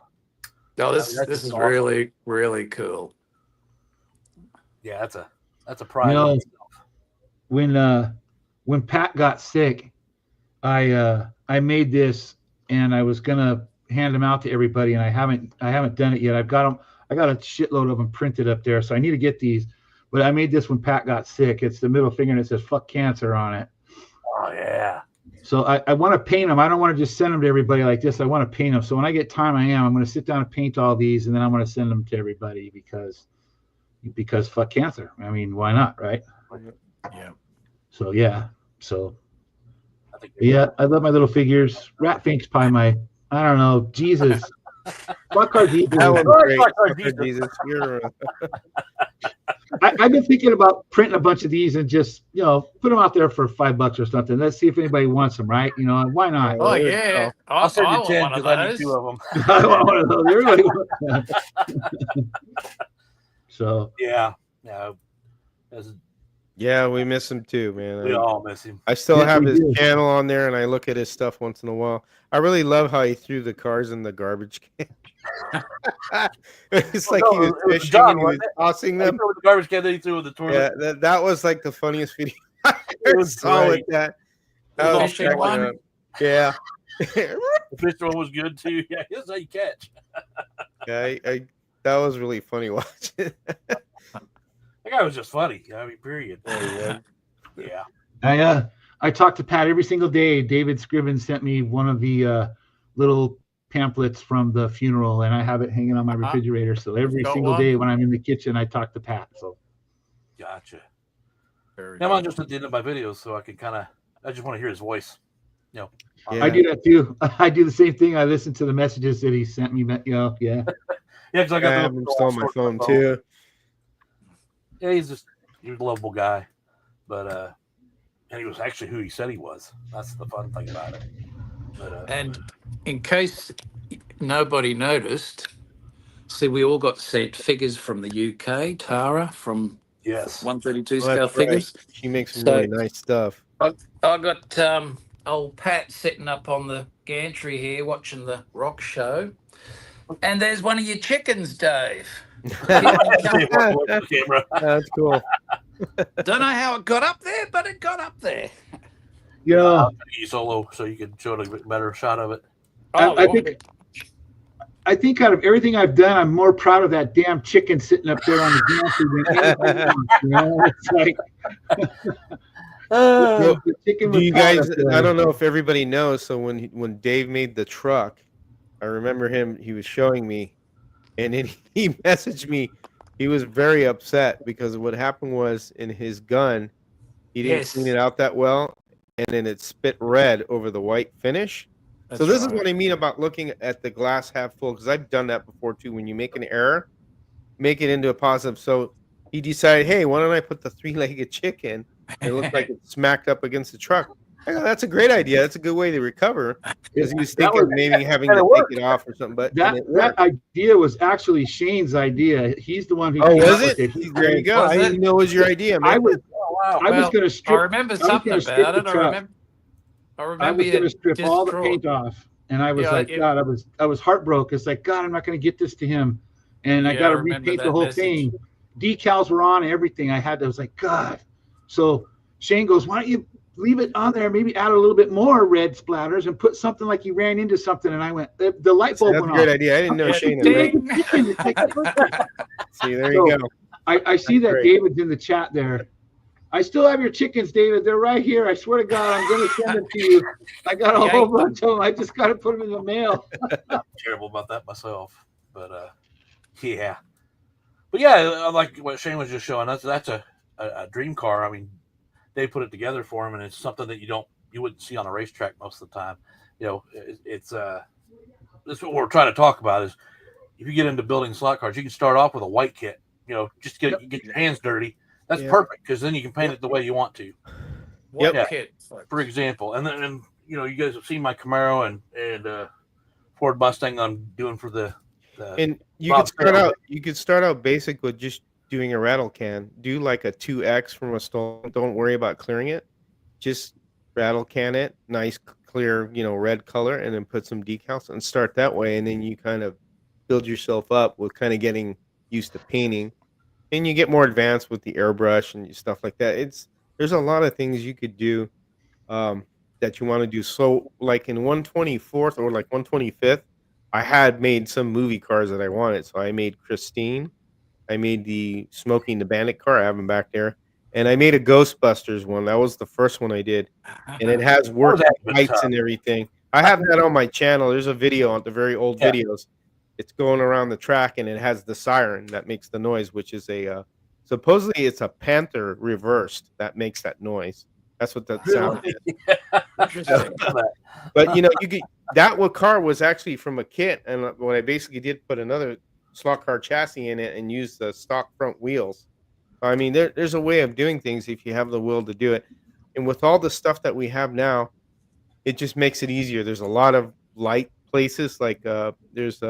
No, That's this is awesome. really, really cool. Yeah, that's a pride. in itself. When Pat got sick, I made this and I was gonna hand them out to everybody, and I haven't done it yet. I got a shitload of them printed up there, so I need to get these. But I made this when Pat got sick. It's the middle finger and it says "fuck cancer" on it. Oh yeah. So I want to paint them. I don't want to just send them to everybody like this. I want to paint them. So when I get time, I'm going to sit down and paint all these, and then I'm going to send them to everybody because fuck cancer. I mean, why not, right? Yeah. So yeah. So I think yeah, I love my little figures. Rat Fink's probably I don't know, Jesus. SLOTCARS Jesus. That was great. SLOTCARS Jesus, you're I've been thinking about printing a bunch of these and just put them out there for $5 or something. Let's see if anybody wants them, right? Why not? Oh yeah. I'll send you want 10 one of because I need those. 2 of them. I want one of those. Everybody wants that. So Yeah. Yeah, we miss him too, man. We all miss him. I still Yes, have we his do. channel on there, and I look at his stuff once in a while. I really love how he threw the cars in the garbage can. It's like he was it was fishing John, and he was wasn't it? tossing He them. threw with the garbage can, then he threw with the Yeah, toilet. that was like the funniest video I It ever was saw with great. that. It was all Fishing cracking one? up. Yeah. The fish one was good too. Yeah, here's how you catch. Yeah, that was really funny watching. That guy was just funny. I mean, period. Yeah. I talk to Pat every single day. David Scriven sent me one of the little pamphlets from the funeral, and I have it hanging on my refrigerator. So every single day when I'm in the kitchen, I talk to Pat. So gotcha. Very I'm just at the end of my videos, so I can I just want to hear his voice. I do that too. I do the same thing. I listen to the messages that he sent me. Yeah. Yeah, because I have him still on my phone too. Yeah, he's a lovable guy, but and he was actually who he said he was. That's the fun thing about it. But, and in case nobody noticed, see, we all got sent figures from the UK. Tara from 132 scale figures. She makes some really nice stuff. I got old Pat sitting up on the gantry here watching the rock show, and there's one of your chickens, Dave. That's cool. Don't know how it got up there, but it got up there. Yeah. Solo, so you could show a bit better shot of it. I think out of everything I've done, I'm more proud of that damn chicken sitting up there on the gantry than anything else. It's like the chicken. Do you guys? I don't know if everybody knows. So when Dave made the truck, I remember him. He was showing me, and then he messaged me. He was very upset because what happened was in his gun, he didn't clean it out that well, and then it spit red over the white finish. So this is what I mean about looking at the glass half full, because I've done that before too. When you make an error, make it into a positive. So he decided, hey, why don't I put the 3-legged chicken? It looked like it smacked up against the truck. I go, that's a great idea. That's a good way to recover. Because he was thinking maybe having to take it off or something. But that idea was actually Shane's idea. He's the one who. Oh, was it? There you go. I didn't know it was your idea, man. I was going to strip. I remember something about it. I remember I was going to strip all the paint off, and I was God, I was heartbroken. It's like, God, I'm not going to get this to him, and I got to repaint the whole thing. Decals were on and everything. I was like, God. So Shane goes, why don't you leave it on there? Maybe add a little bit more red splatters and put something like he ran into something. And I went, the light bulb went off. That's a great idea. I didn't know Shane had that. See, there you go. I see that David's in the chat there. I still have your chickens, David. They're right here. I swear to God, I'm going to send them to you. I got a whole bunch of them. I just got to put them in the mail. I'm terrible about that myself, but yeah. But yeah, like what Shane was just showing, that's a dream car. I mean, they put it together for him, and it's something that you wouldn't see on a racetrack most of the time. You know, it's that's what we're trying to talk about is if you get into building slot cars, you can start off with a white kit. You know, just get your hands dirty. That's perfect because then you can paint it the way you want to. White kit, for example, and you know, you guys have seen my Camaro and Ford Mustang I'm doing for the and you could start out. You could start out basic with just doing a rattle can. Do like a 2X from a stall. Don't worry about clearing it. Just rattle can it, nice clear, red color, and then put some decals and start that way. And then you kind of build yourself up with kind of getting used to painting, and you get more advanced with the airbrush and stuff like that. There's a lot of things you could do that you want to do. So like in 124th or like 125th, I had made some movie cars that I wanted. So I made Christine. I made the Smoking the Bandit car. I have them back there. And I made a Ghostbusters one. That was the first one I did. And it has working lights and everything. I have that on my channel. There's a video on the very old videos. It's going around the track, and it has the siren that makes the noise, which is supposedly it's a Panther reversed that makes that noise. That's what that sound is. Interesting. But you get that car was actually from a kit, and what I basically did put another slot car chassis in it and use the stock front wheels. I mean, there's a way of doing things if you have the will to do it. And with all the stuff that we have now, it just makes it easier. There's a lot of light places, like there's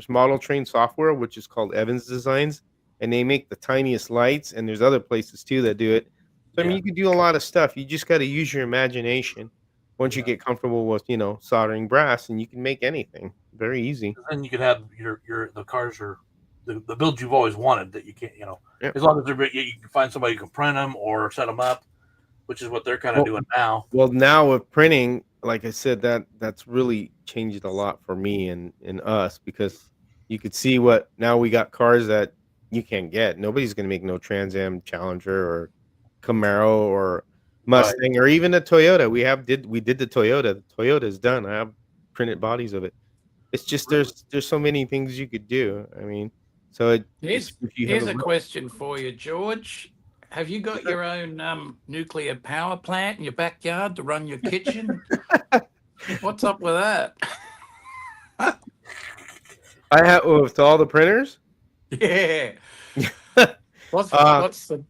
Model Train Software, which is called Evans Designs, and they make the tiniest lights, and there's other places too that do it. So I mean, you can do a lot of stuff. You just got to use your imagination. Once you get comfortable with soldering brass, and you can make anything very easy. And you can have the cars are the builds you've always wanted that you can't as long as you can find somebody who can print them or set them up, which is what they're kind of doing now. Well, now with printing, like I said, that's really changed a lot for me and us, because you could see now we got cars that you can't get. Nobody's going to make no Trans Am Challenger or Camaro or Mustang or even a Toyota. We did the Toyota. The Toyota is done. I have printed bodies of it. It's just there's so many things you could do. I mean, so Here's if you have here's a question for you, George. Have you got your own nuclear power plant in your backyard to run your kitchen? What's up with that? I have with all the printers. Yeah. What's the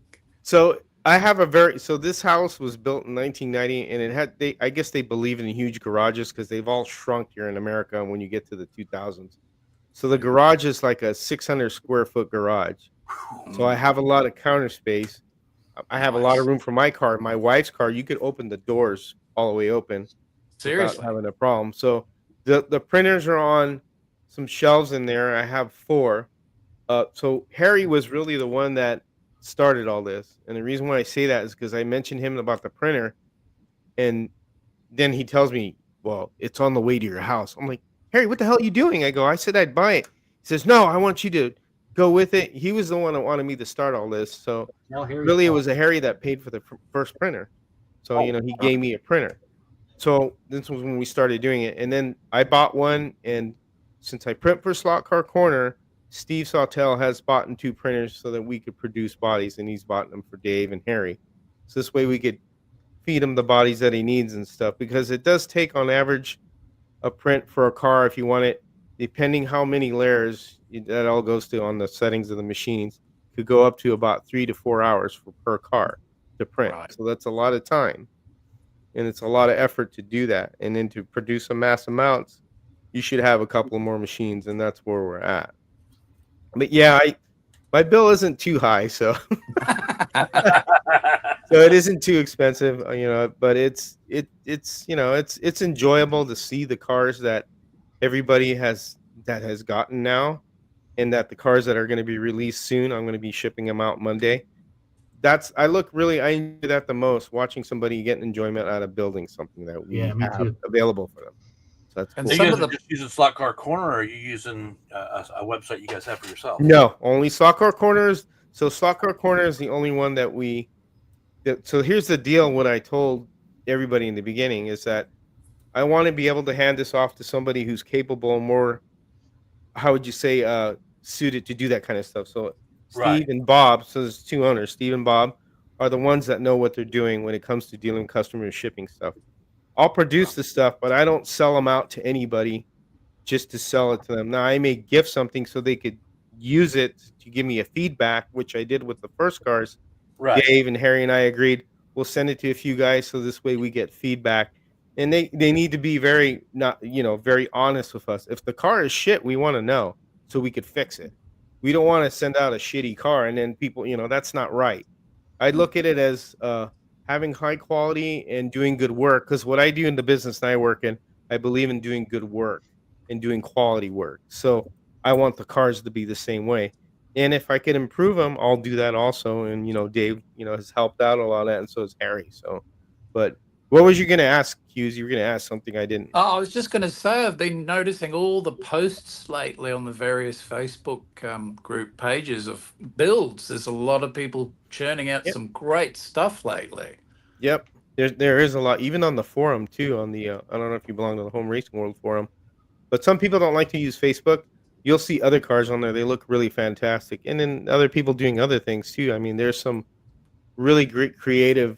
So I have this house was built in 1990, and it had I guess they believe in huge garages because they've all shrunk here in America when you get to the 2000s. So the garage is like a 600 square foot garage. So I have a lot of counter space. I have a lot of room for my car. My wife's car, you could open the doors all the way open seriously? without having a problem. So the printers are on some shelves in there. I have 4. So Harry was really the one that started all this, and the reason why I say that is because I mentioned him about the printer, and then he tells me, "Well, it's on the way to your house." I'm like, "Harry, what the hell are you doing?" I said I'd buy it. He says, "No, I want you to go with it." He was the one that wanted me to start all this, so really it was a Harry that paid for the first printer. So he gave me a printer. So this was when we started doing it, and then I bought one, and since I print for Slot Car Corner, Steve Sawtell has bought in 2 printers so that we could produce bodies, and he's bought them for Dave and Harry. So this way we could feed him the bodies that he needs and stuff, because it does take on average a print for a car if you want it, depending how many layers that all goes to on the settings of the machines, could go up to about 3 to 4 hours per car to print. Right. So that's a lot of time, and it's a lot of effort to do that. And then to produce a mass amounts, you should have a couple more machines, and that's where we're at. But yeah, my bill isn't too high, so so it isn't too expensive, but it's enjoyable to see the cars that everybody has gotten now, and that the cars that are going to be released soon, I'm going to be shipping them out Monday. I enjoy that the most, watching somebody get enjoyment out of building something that we Yeah, me have too. available for them. So that's And cool. So you some guys of are just using Slot Car Corner, or are you using a website you guys have for yourself? No, only Slot Car Corners. So Slot Car Corner is the only one that so here's the deal. What I told everybody in the beginning is that I want to be able to hand this off to somebody who's capable and more, how would you say, suited to do that kind of stuff. So Steve and Bob, so there's 2 owners, Steve and Bob, are the ones that know what they're doing when it comes to dealing with customers, shipping stuff. I'll produce the stuff, but I don't sell them out to anybody just to sell it to them. Now I may give something so they could use it to give me a feedback, which I did with the first cars. Right. Dave and Harry and I agreed we'll send it to a few guys so this way we get feedback. And they need to be very very honest with us. If the car is shit, we want to know so we could fix it. We don't want to send out a shitty car and then people, that's not right. I look at it as having high quality and doing good work, because what I do in the business that I work in, I believe in doing good work and doing quality work. So I want the cars to be the same way. And if I can improve them, I'll do that also. And Dave, has helped out a lot of that, and so has Harry. So, but what was you going to ask, Hughes? You were going to ask something I didn't. Oh, I was just going to say, I've been noticing all the posts lately on the various Facebook group pages of builds. There's a lot of people churning out some great stuff lately. Yep, there is a lot, even on the forum too. On the I don't know if you belong to the Home Racing World forum, but some people don't like to use Facebook. You'll see other cars on there; they look really fantastic, and then other people doing other things too. I mean, there's some really great creative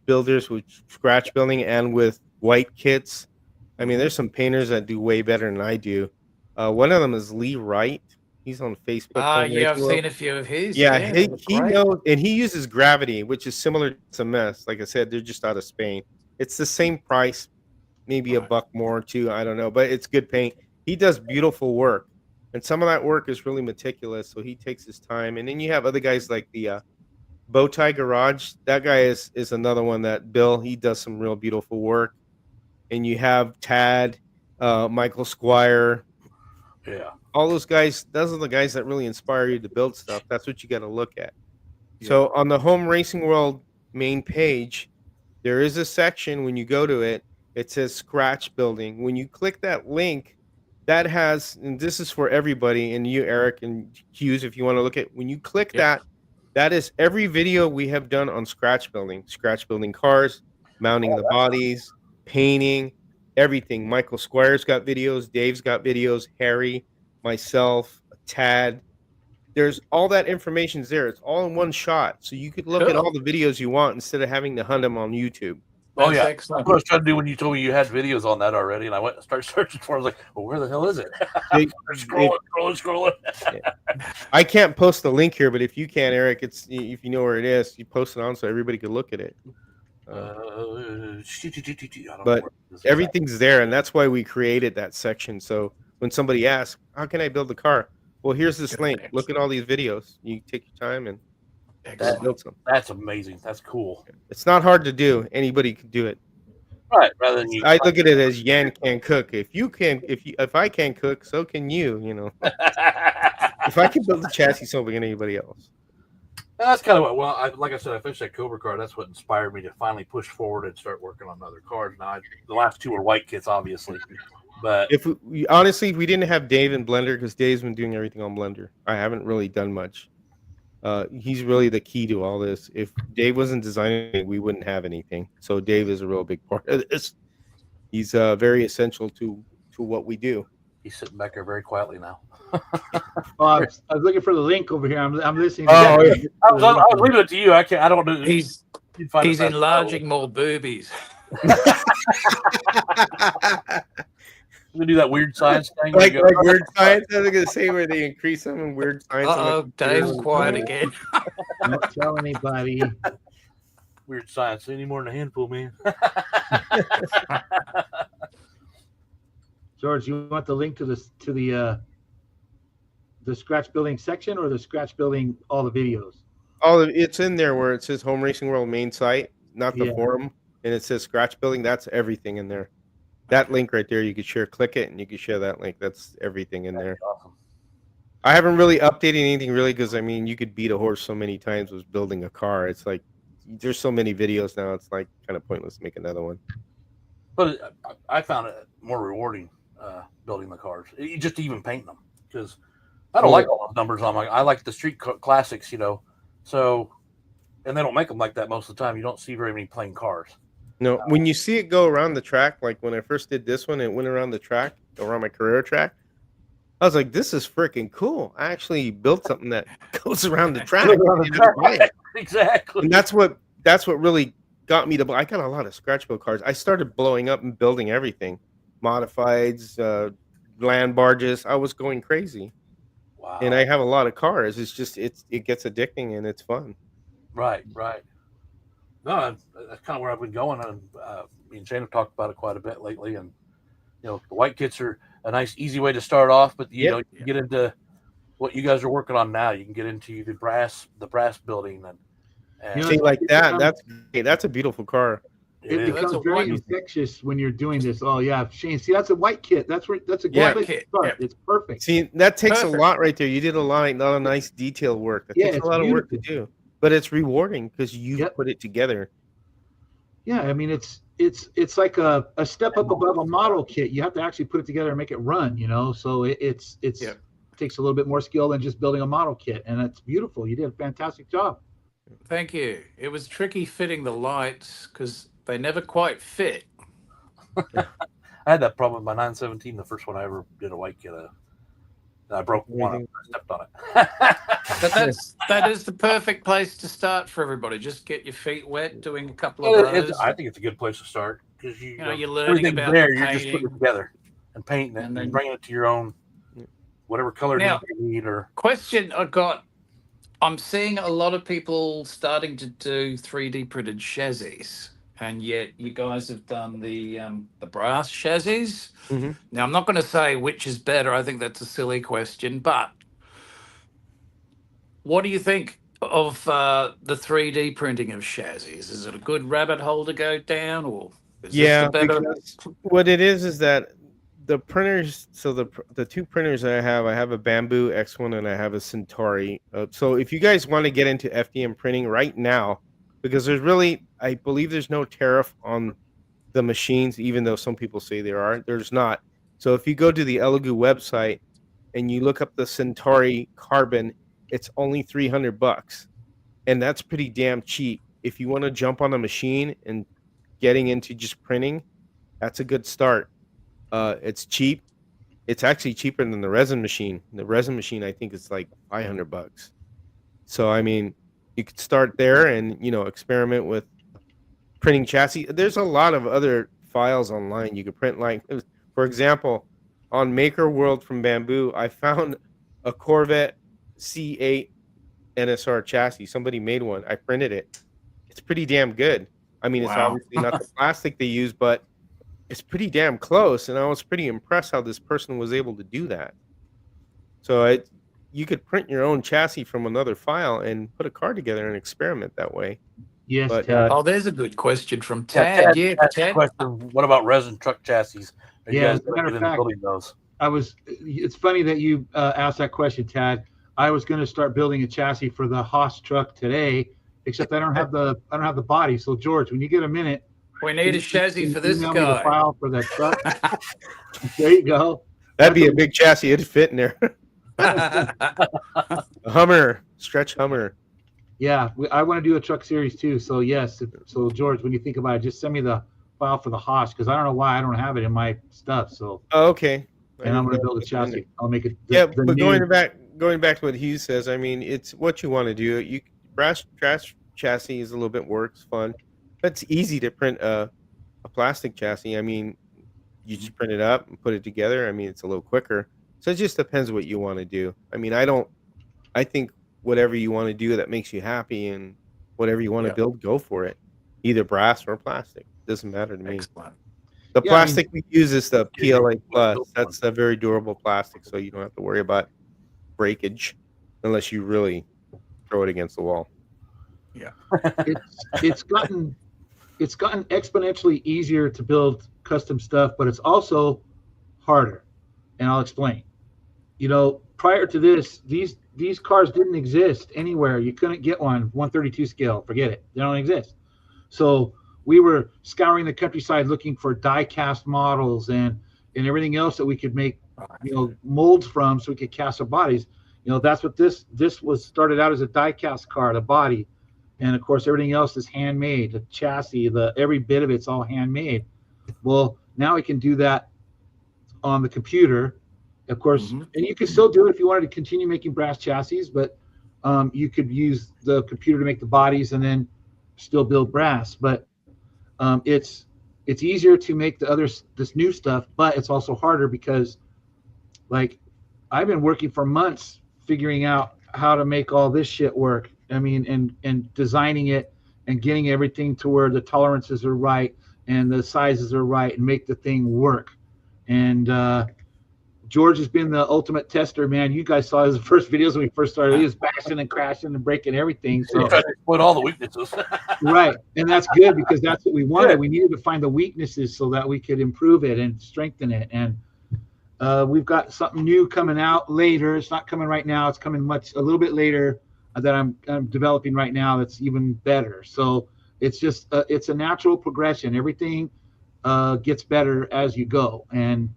builders with scratch building and with white kits. I mean, there's some painters that do way better than I do. One of them is Lee Wright. He's on Facebook. Yeah, I've seen a few of his. Yeah, they look he great. knows, and he uses gravity, which is similar to mess. Like I said, they're just out of Spain. It's the same price, maybe a buck more too. I don't know, but it's good paint. He does beautiful work, and some of that work is really meticulous. So he takes his time. And then you have other guys like the Bowtie Garage. That guy is another one that Bill. He does some real beautiful work. And you have Tad, Michael Squire. Yeah. All those guys, those are the guys that really inspire you to build stuff. That's what you got to look at. Yeah. So on the Home Racing World main page, there is a section when you go to it, it says scratch building. When you click that link, that has, and this is for everybody, and you, Eric, and Hughes, if you want to look at, when you click that, that is every video we have done on scratch building cars, mounting the bodies, painting, everything. Michael Squire's got videos, Dave's got videos, Harry, myself, Tad. There's all that information's there. It's all in one shot. So you could look at Cool. all the videos you want instead of having to hunt them on YouTube. Oh That's yeah, excellent. that's what I was trying to do when you told me you had videos on that already, and I went and started searching for it. I was like, well, where the hell is it? Scrolling. I can't post the link here, but if you can, Eric, it's if you know where it is, you post it on so everybody can look at it. But everything's there, and that's why we created that section. So when somebody asks, "How can I build a car?" Well, here's this link. Look at all these videos. You take your time and build some. That's amazing. That's cool. It's not hard to do. Anybody can do it. Right. Rather than you. I look at it as Yan can cook. If I can cook, so can you. You know, if I can build the chassis, so can anybody else. And that's kind of what. Well, like I said, I finished that Cobra car. That's what inspired me to finally push forward and start working on other cars. Now, the last two are white kits, obviously, but If honestly, if we didn't have Dave in Blender, because Dave's been doing everything on Blender, I haven't really done much. He's really the key to all this. If Dave wasn't designing it, we wouldn't have anything. So Dave is a real big part of this. He's very essential to what we do. he's sitting back there very quietly now. I was looking for the link over here. I'm listening. Oh, yeah. I was leaving it to you. I can't. I don't know. He's enlarging more boobies. We do that weird science thing. like weird science. I was gonna say where they increase them in weird science. Oh, Dave's quiet again. Don't tell anybody. Weird science. Any more than a handful, man. George, you want the link to the scratch building section or the scratch building all the videos? It's in there where it says Home Racing World main site, not the forum, and it says scratch building. That's everything in there. That link right there, you could share. Click it, and you can share that link. That's everything in there. Awesome. I haven't really updated anything really because I mean, you could beat a horse so many times with building a car. It's like there's so many videos now. It's like kind of pointless to make another one. But I found it more rewarding building the cars. You just even paint them because I don't like all those numbers on my. I like the street classics, you know. So, and they don't make them like that most of the time. You don't see very many plain cars. No, when you see it go around the track, like when I first did this one, it went around the track, around my career track. I was like, this is freaking cool. I actually built something that goes around the track. Exactly. And that's what really got me to. I got a lot of scratch build cars. I started blowing up and building everything, modifieds, land barges. I was going crazy. Wow. And I have a lot of cars. It's just it gets addicting and it's fun. Right. No, that's kind of where I've been going. And me and Shane have talked about it quite a bit lately. And you know, the white kits are a nice, easy way to start off. But you know, you can get into what you guys are working on now. You can get into the brass building and See, like that. That's a beautiful car. It becomes very infectious when you're doing this. Oh yeah, Shane. See, that's a white kit. That's a great place to start. Yeah. It's perfect. See, that takes a lot right there. You did a lot of nice detail work. That takes a lot of work to do, but it's rewarding because you put it together. Yeah, I mean it's like a step up above a model kit. You have to actually put it together and make it run. You know, so it takes a little bit more skill than just building a model kit, and it's beautiful. You did a fantastic job. Thank you. It was tricky fitting the lights because they never quite fit. I had that problem with my 917, the first one I ever did a white kit. I broke one. I stepped on it. But that is the perfect place to start for everybody. Just get your feet wet, doing a couple of those. I think it's a good place to start because you're learning about there. You're just putting it together and painting it and then bringing it to your own whatever color you need. Or question I got. I'm seeing a lot of people starting to do 3D printed chassis, and yet you guys have done the brass chassis. Mm-hmm. Now, I'm not going to say which is better. I think that's a silly question, but what do you think of the 3D printing of chassis? Is it a good rabbit hole to go down, or is this the better? What it is that the printers, so the two printers I have a Bamboo X1 and I have a Centauri. So if you guys want to get into FDM printing right now, because I believe there's no tariff on the machines, even though some people say there are, there's not. So if you go to the Elegoo website and you look up the Centauri Carbon, it's only $300, and that's pretty damn cheap. If you want to jump on a machine and getting into just printing, That's a good start. It's cheap. It's actually cheaper than the resin machine. The resin machine, I think, is like $500. So I mean, you could start there and experiment with printing chassis. There's a lot of other files online you could print. Like, for example, on Maker World from Bamboo, I found a Corvette C8 NSR chassis. Somebody made one. I printed it. It's pretty damn good. I mean, it's Wow. obviously not the plastic they use, but it's pretty damn close. And I was pretty impressed how this person was able to do that. So you could print your own chassis from another file and put a car together and experiment that way. Yes, But, Tad. Oh, there's a good question from Yeah, Tad. Yeah, asked the Tad. question, what about resin truck chassis? Are you Yeah, guys as a going matter to of get into fact, building those? It's funny that you asked that question, Tad. I was going to start building a chassis for the Haas truck today, except I don't have the body. So George, when you get a minute, We need a chassis for this email me the guy. file for that truck. There you go. that'd be a big chassis. It'd fit in there. A Hummer, stretch Hummer. Yeah, I want to do a truck series too. So yes, so George, when you think about it, just send me the file for the Haas because I don't know why I don't have it in my stuff. So Oh, okay. and I'm going to build a chassis. I'll make it. But going back to what Hughes says, I mean, it's what you want to do. Brass chassis is a little bit work, it's fun, but it's easy to print a plastic chassis. I mean, you just print it up and put it together. I mean, it's a little quicker. So it just depends what you want to do. I mean, I think whatever you want to do that makes you happy and whatever you want to build, go for it. Either brass or plastic. Doesn't matter to me. Excellent. The plastic we use is the PLA Plus. That's a very durable plastic, so you don't have to worry about breakage unless you really throw it against the wall. Yeah. It's gotten exponentially easier to build custom stuff, but it's also harder. And I'll explain. Prior to this, these cars didn't exist anywhere. You couldn't get one 132 scale. Forget it. They don't exist. So we were scouring the countryside looking for die cast models and everything else that we could make, molds from so we could cast our bodies. That's what this was started out as a die cast car, the body. And of course, everything else is handmade, the chassis, every bit of it's all handmade. Well, now we can do that on the computer, of course, and you can still do it if you wanted to continue making brass chassis, but you could use the computer to make the bodies and then still build brass. But it's easier to make this new stuff, but it's also harder because, like, I've been working for months figuring out how to make all this shit work. I mean, and designing it and getting everything to where the tolerances are right and the sizes are right and make the thing work. And George has been the ultimate tester, man. You guys saw his first videos when we first started. He was bashing and crashing and breaking everything. So Trying to exploit all the weaknesses. right, and that's good because that's what we wanted. Yeah. We needed to find the weaknesses so that we could improve it and strengthen it. And we've got something new coming out later. It's not coming right now. It's coming a little bit later that I'm developing right now. That's even better. So it's just it's a natural progression. Everything gets better as you go, and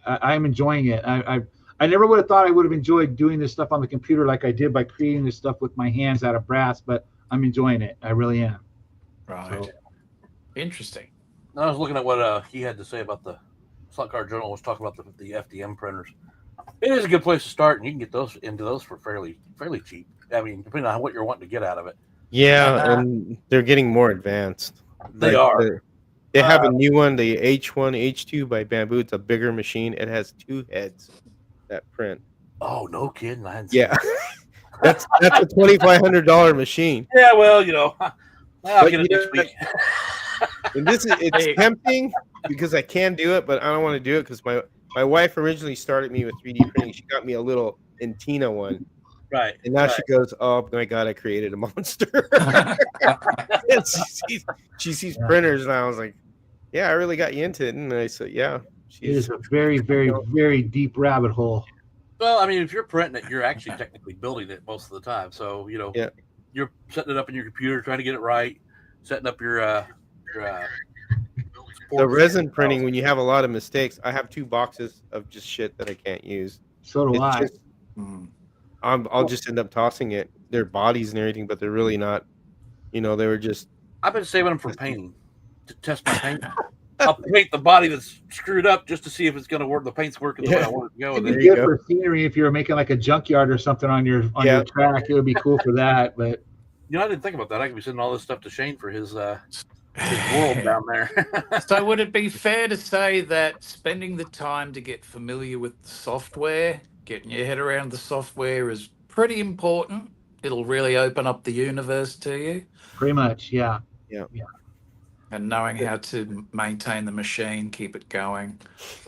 I'm enjoying it. I never would have thought I would have enjoyed doing this stuff on the computer like I did by creating this stuff with my hands out of brass, but I'm enjoying it. I really am. Right. So, interesting. I was looking at what he had to say about the SLOTCAR Journal. Was talking about the FDM printers. It is a good place to start, and you can get those into those for fairly cheap. I mean, depending on what you're wanting to get out of it. Yeah, and they're getting more advanced. They are. They have a new one, the H1, H2 by Bamboo. It's a bigger machine. It has 2 heads that print. Oh, no kidding. Yeah. that's a $2,500 machine. Yeah, well, I'll get it next week. And it's tempting because I can do it, but I don't want to do it because my wife originally started me with 3D printing. She got me a little Intina one. Right. And now she goes, oh my God, I created a monster. And she sees printers, and I was like, yeah, I really got you into it. And I said, yeah. It is a very, very, very deep rabbit hole. Well, I mean, if you're printing it, you're actually technically building it most of the time. So, you're setting it up in your computer, trying to get it right, setting up your the resin printing, when you have a lot of mistakes. I have 2 boxes of just shit that I can't use. So do I. I'll just end up tossing it. They're bodies and everything, but they're really not. They were just. I've been saving them for painting to test my paint. I'll paint the body that's screwed up just to see if it's going to work. The paint's working the way I want it to go. It'd With be it. good for scenery if you were making like a junkyard or something on your track. It would be cool for that. But I didn't think about that. I could be sending all this stuff to Shane for his world down there. So would it be fair to say that spending the time to get familiar with the software, getting your head around the software is pretty important? It'll really open up the universe to you. Pretty much, yeah. And knowing how to maintain the machine, keep it going.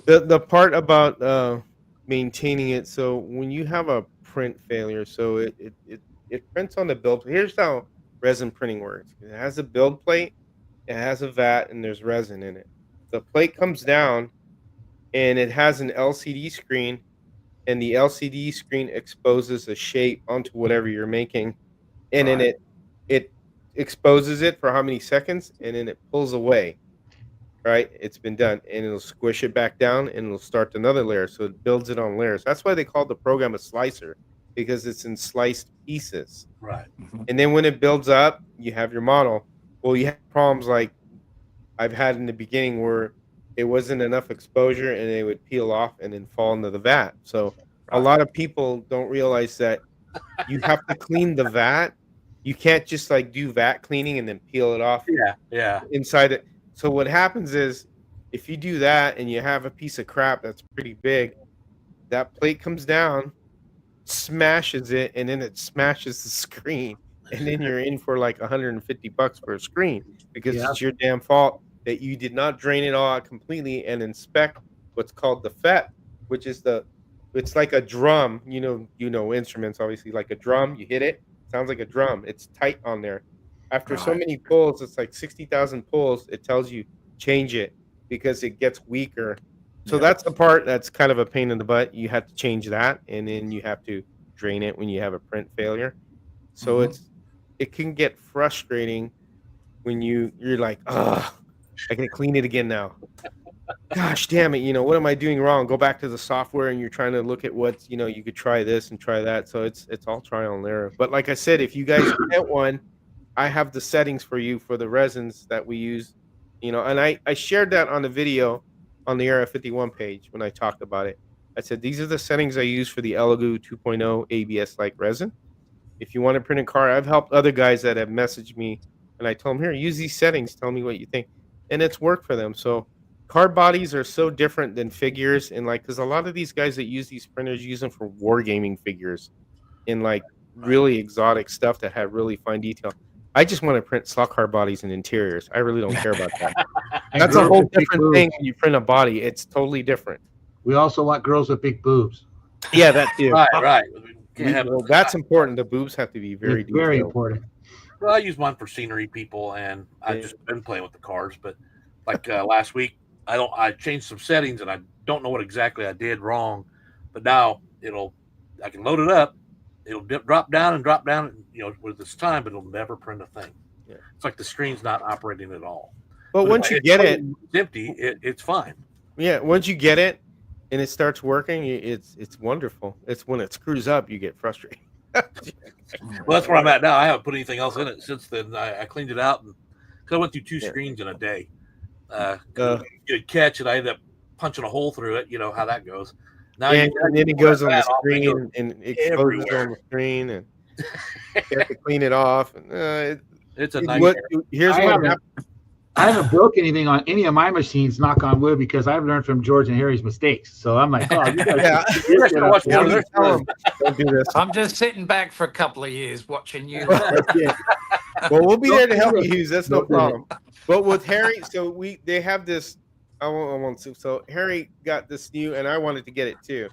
The part about maintaining it, so when you have a print failure, so it prints on the build. Here's how resin printing works. It has a build plate, it has a vat, and there's resin in it. The plate comes down and it has an LCD screen, and the LCD screen exposes a shape onto whatever you're making, and then it exposes it for how many seconds, and then it pulls away. Right, it's been done, and it'll squish it back down, and it'll start another layer. So it builds it on layers. That's why they call the program a slicer, because it's in sliced pieces. Right. And then when it builds up, you have your model. Well, you have problems like I've had in the beginning where it wasn't enough exposure, and they would peel off and then fall into the vat. So a lot of people don't realize that you have to clean the vat. You can't just like do vat cleaning and then peel it off. Yeah. Inside it. So what happens is, if you do that and you have a piece of crap that's pretty big, that plate comes down, smashes it, and then it smashes the screen, and then you're in for like $150 for a screen because it's your damn fault that you did not drain it all out completely and inspect what's called the FET, which is it's like a drum. You know instruments, obviously, like a drum. You hit it, sounds like a drum. It's tight on there. After so many pulls, it's like 60,000 pulls, it tells you change it because it gets weaker. So that's the part that's kind of a pain in the butt. You have to change that, and then you have to drain it when you have a print failure. So it can get frustrating when you're like, I can clean it again now. Gosh damn it, what am I doing wrong? Go back to the software, and you're trying to look at what's, you could try this and try that. So it's all trial and error. But like I said, if you guys get one, I have the settings for you for the resins that we use, and I shared that on the video on the Area 51 page when I talked about it. I said, these are the settings I use for the Elegoo 2.0 ABS-like resin. If you want to print a car, I've helped other guys that have messaged me, and I told them, here, use these settings. Tell me what you think. And it's worked for them. So card bodies are so different than figures. And because a lot of these guys that use these printers use them for wargaming figures and really exotic stuff that have really fine detail. I just want to print slot car bodies and interiors. I really don't care about that. That's a whole different thing when you print a body. It's totally different. We also want girls with big boobs. Yeah, that too. Right. That's important. The boobs have to be very detailed. Very important. Well, I use mine for scenery people, and I've just been playing with the cars. But like last week, I changed some settings, and I don't know what exactly I did wrong. But now I can load it up. It'll drop down, with this time, but it'll never print a thing. Yeah. It's like the screen's not operating at all. But once you get it empty, it's fine. Yeah, once you get it and it starts working, it's wonderful. It's when it screws up, you get frustrated. Well, that's where I'm at now. I haven't put anything else in it since then. I cleaned it out because I went through 2 screens in a day. Good catch, and I ended up punching a hole through it. You know how that goes. Now and then it goes on the screen and exposes on the screen, and you have to clean it off. And, it's a nightmare. I haven't broke anything on any of my machines, knock on wood, because I've learned from George and Harry's mistakes. So I'm like, oh, you guys don't do this. I'm just sitting back for a couple of years watching you. Well, we'll be there to help you, Hughes. That's no problem. But with Harry, so they have this. I won't. So Harry got this new, and I wanted to get it too.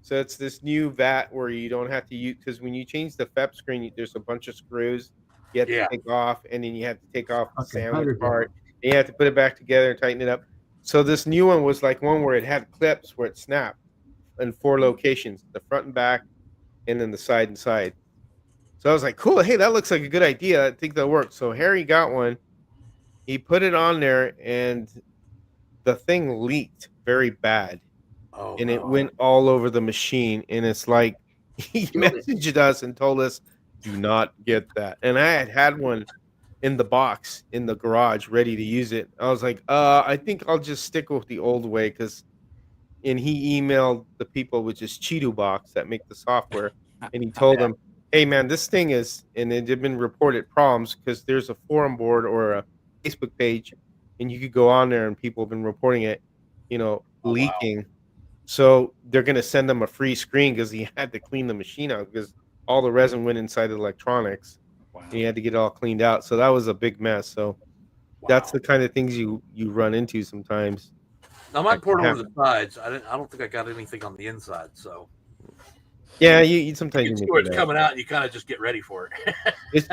So it's this new vat where you don't have to use, because when you change the FEP screen, there's a bunch of screws you have to take off, and then you have to take off the sandwich part, and you have to put it back together and tighten it up. So this new one was like one where it had clips where it snapped in 4 locations, the front and back, and then the side and side. So I was like, cool. Hey, that looks like a good idea. I think that'll work. So Harry got one. He put it on there, and the thing leaked very bad. It went all over the machine. And it's like, he messaged us and told us, do not get that. And I had one in the box in the garage, ready to use it. I was like, I think I'll just stick with the old way and he emailed the people which is Cheeto Box that make the software, and he told them, "Hey man, this thing is," and it had been reported problems because there's a forum board or a Facebook page, and you could go on there and people have been reporting it, leaking. So they're gonna send them a free screen because he had to clean the machine out because all the resin went inside the electronics. Wow. And he had to get it all cleaned out. So that was a big mess. So that's the kind of things you run into sometimes. Now mine poured over the sides. I don't think I got anything on the inside. So yeah, you sometimes you see where it's coming out, and you kind of just get ready for it.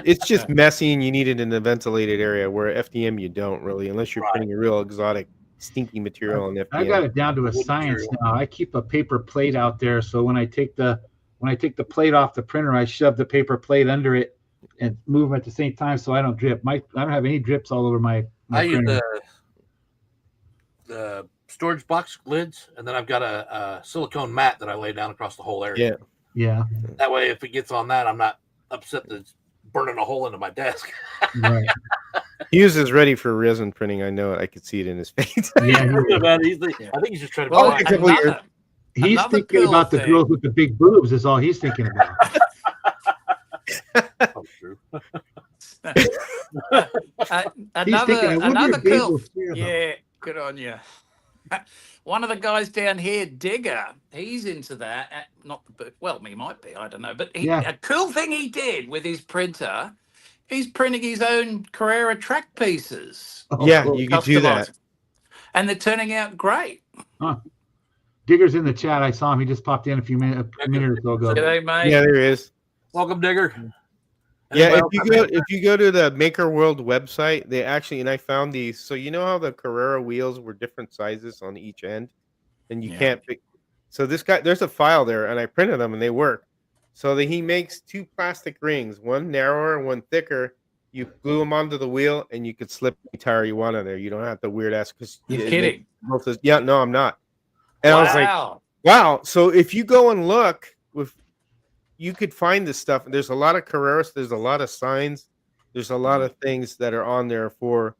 it's just messy, and you need it in a ventilated area. Where FDM you don't really, unless you're putting a real exotic, stinky material on FDM. I got it down to a science now. I keep a paper plate out there, so when I take the plate off the printer, I shove the paper plate under it and move them at the same time, so I don't drip. I don't have any drips all over my I printer. use the storage box lids, and then I've got a silicone mat that I lay down across the whole area. Yeah. That way, if it gets on that, I'm not upset that it's burning a hole into my desk. Right. He was as ready for resin printing. I know it. I could see it in his face. Yeah. I think he's just trying to. Well, He's thinking cool about the girls with the big boobs. Is all he's thinking about. Oh, true. Another cool. Yeah, good on you. One of the guys down here, Digger, he's into that. Not the well, he might be. I don't know. But a cool thing he did with his printer, he's printing his own Carrera track pieces. Yeah, you can do that, and they're turning out great. Huh. Digger's in the chat. I saw him. He just popped in a minute or so ago. G'day, mate. Yeah, there he is. Welcome, Digger. Yeah, if you go to the Maker World website, they actually, and I found these. So you know how the Carrera wheels were different sizes on each end, and you can't pick. So this guy, there's a file there, and I printed them, and they work. So that he makes two plastic rings, one narrower and one thicker. You glue them onto the wheel, and you could slip any tire you want on there. You don't have to weird ass. You're kidding? Yeah, no, I'm not. And I was like, wow. So if you go and look you could find this stuff. There's a lot of Carreras. There's a lot of signs. There's a lot of things that are on there for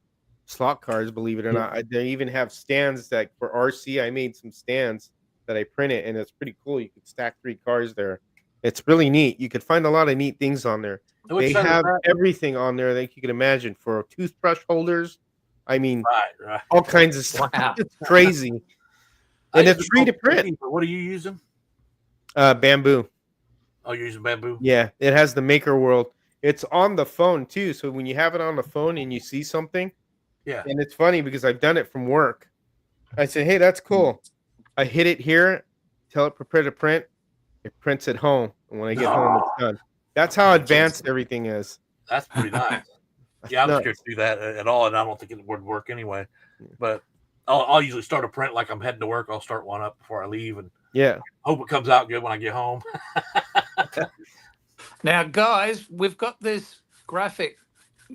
slot cars, believe it or not. They even have stands that for RC. I made some stands that I printed, and it's pretty cool. You could stack 3 cars there. It's really neat. You could find a lot of neat things on there. They have everything on there that you can imagine for toothbrush holders. I mean, all kinds of stuff. Wow. It's crazy. And it's free to print. What are you using? Bamboo. Oh, you're using bamboo? Yeah, it has the Maker World. It's on the phone too. So when you have it on the phone and you see something, and it's funny because I've done it from work. I say, hey, that's cool. I hit it here, tell it prepare to print. It prints at home, and when I get home, it's done. That's how advanced everything is. That's pretty nice. Yeah, I'm scared to do that at all, and I don't think it would work anyway. But I'll usually start a print like I'm heading to work. I'll start one up before I leave, and hope it comes out good when I get home. Now, guys, we've got this graphic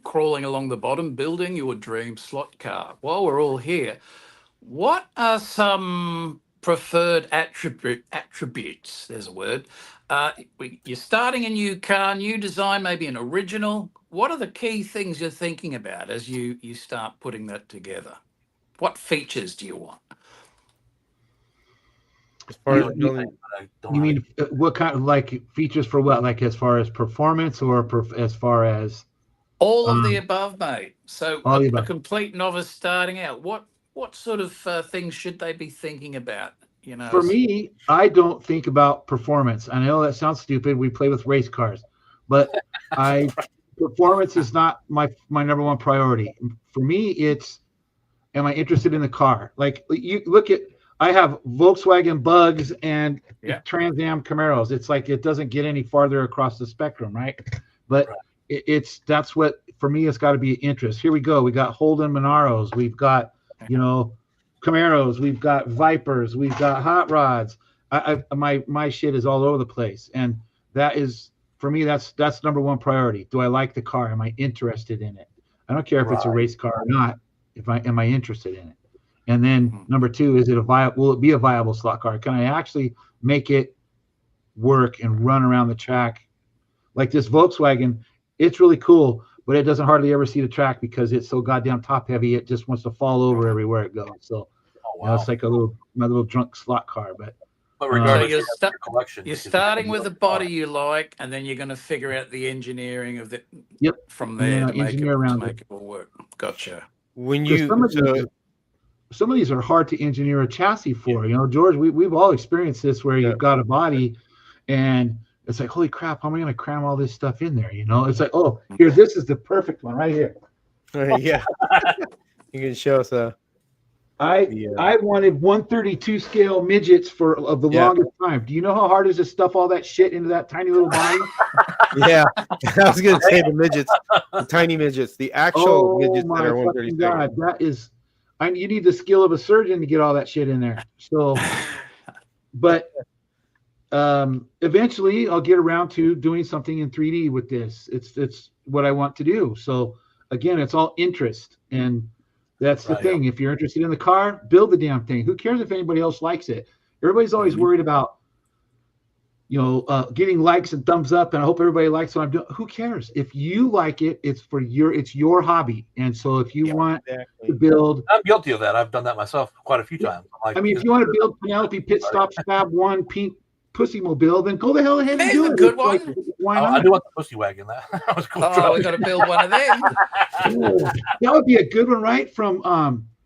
crawling along the bottom, building your dream slot car. While we're all here, what are some preferred attributes? There's a word. You're starting a new car, new design, maybe an original. What are the key things you're thinking about as you start putting that together? What features do you want? As far as building, you mean what kind of like features for what? Like as far as performance or as far as all of the above, mate. So a complete novice starting out, what sort of things should they be thinking about? You know, for me, I don't think about performance. I know that sounds stupid. We play with race cars, but performance is not my number one priority. For me, it's am I interested in the car? Like you look at. I have Volkswagen Bugs and Trans Am Camaros. It's like it doesn't get any farther across the spectrum, right? But that's what for me. It's got to be interest. Here we go. We got Holden Monaros. We've got Camaros. We've got Vipers. We've got hot rods. My shit is all over the place, and that is for me. That's number one priority. Do I like the car? Am I interested in it? I don't care if it's a race car or not. Am I interested in it? And then number two, will it be a viable slot car? Can I actually make it work and run around the track? Like this Volkswagen, it's really cool, but it doesn't hardly ever see the track because it's so goddamn top heavy. It just wants to fall over everywhere it goes. So, it's like my little drunk slot car. But regardless, So of your collection, you're starting with the body you like, and then you're going to figure out the engineering of it. Yep. From there to make it all work. Gotcha. When you some of these are hard to engineer a chassis for. George, we've all experienced this where you've got a body, and it's like, holy crap, how am I going to cram all this stuff in there? It's like, oh, here, this is the perfect one right here. Yeah, you can show us I wanted 132 scale midgets of the longest time. Do you know how hard it is to stuff all that shit into that tiny little body? Yeah, I was going to say the midgets, the tiny midgets, the actual midgets that are 132. God, that is, you need the skill of a surgeon to get all that shit in there. So, but eventually I'll get around to doing something in 3D with this. It's what I want to do. So again, it's all interest, and that's the thing. If you're interested in the car, build the damn thing. Who cares if anybody else likes it? Everybody's always worried about, getting likes and thumbs up, and I hope everybody likes what I'm doing. Who cares? If you like it, it's your hobby. And so if you want to build, I'm guilty of that. I've done that myself quite a few times. If you want to build Penelope Pit Stop Stab 1 pink Pussy Mobile, then go the hell ahead and do it. There's a good one. Why not? I do want the Pussy Wagon. That was cool. Oh, we got to build one of them. That would be a good one, right? From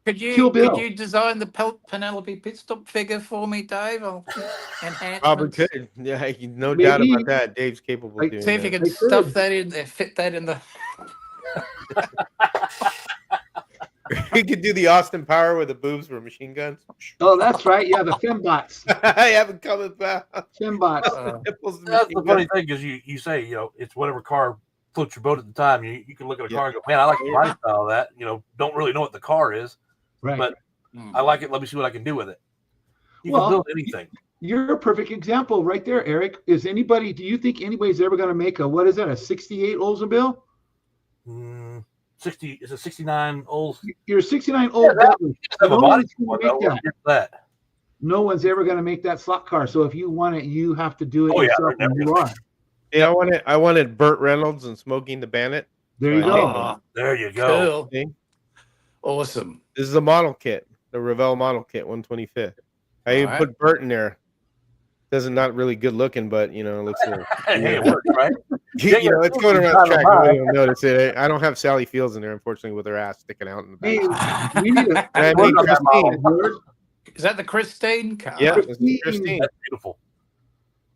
Kill Bill. Could you design the Penelope Pit Stop figure for me, Dave? Probably could. Yeah, no doubt about that. Dave's capable of doing See if you can stuff that in there, fit that in the. You could do the Austin Power with the boobs for machine guns. Oh, that's right. Yeah, the fembots. I haven't come about. Fembots. That's the funny thing is you say, it's whatever car floats your boat at the time. You can look at a car and go, man, I like the lifestyle of that. Don't really know what the car is, but I like it. Let me see what I can do with it. You can build anything. You're a perfect example right there, Eric. Do you think anybody's ever going to make a 68 Oldsmobile? 60 is a 69 old. You're a 69 old. No one's ever going to make that slot car. So if you want it, you have to do it yourself. You are. Yeah, I wanted Burt Reynolds and Smoking the Bandit. There you go. There you go. Cool. Awesome. This is a model kit, the Revell model kit, 125th. I even put Burt in there. Doesn't not really good looking, but it looks. Hey, it works, right? It's going around the track. Nobody will notice it. I don't have Sally Fields in there, unfortunately, with her ass sticking out in the back. We need Christine. Is that the Christine car? Yeah, Christine. That's beautiful.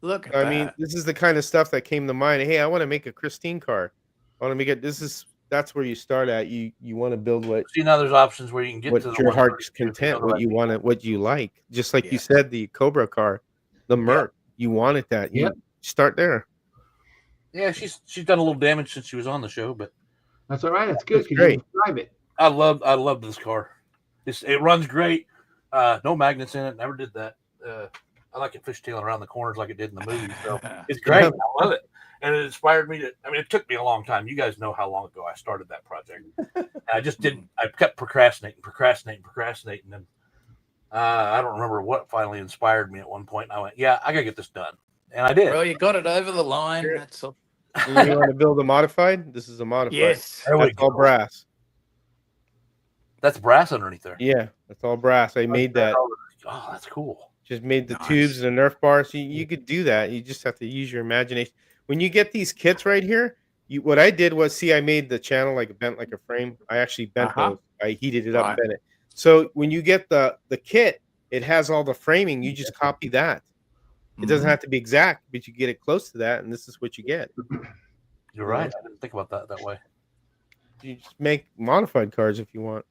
Look at that. I mean, this is the kind of stuff that came to mind. Hey, I want to make a Christine car. I want to make it. That's where you start at. You want to build what. See, now there's options where you can get what to your heart's content, what you want, what you like. Just like you said, the Cobra car, the Merc. You wanted that. You start there. Yeah, she's done a little damage since she was on the show, but that's all right. That's good. That's great. You drive it. I love this car. It runs great. No magnets in it. Never did that. I like it fishtailing around the corners like it did in the movie. So it's great. I love it. And it inspired me it took me a long time. You guys know how long ago I started that project. And I just didn't. I kept procrastinating. And I don't remember what finally inspired me at one point. And I went, I got to get this done. And I did. Well, you got it over the line. That's all. You want to build a modified? This is a modified. Yes. That's all brass. That's brass underneath there. Yeah, that's all brass. I made that. Oh, that's cool. Just made the tubes and the Nerf bars. You could do that. You just have to use your imagination. When you get these kits right here, what I did was, I made the channel bent like a frame. I actually bent those. I heated it up and bent it. So when you get the kit, it has all the framing. You just copy that. It doesn't have to be exact, but you get it close to that, and this is what you get. You're right. I didn't think about that way. You just make modified cars if you want.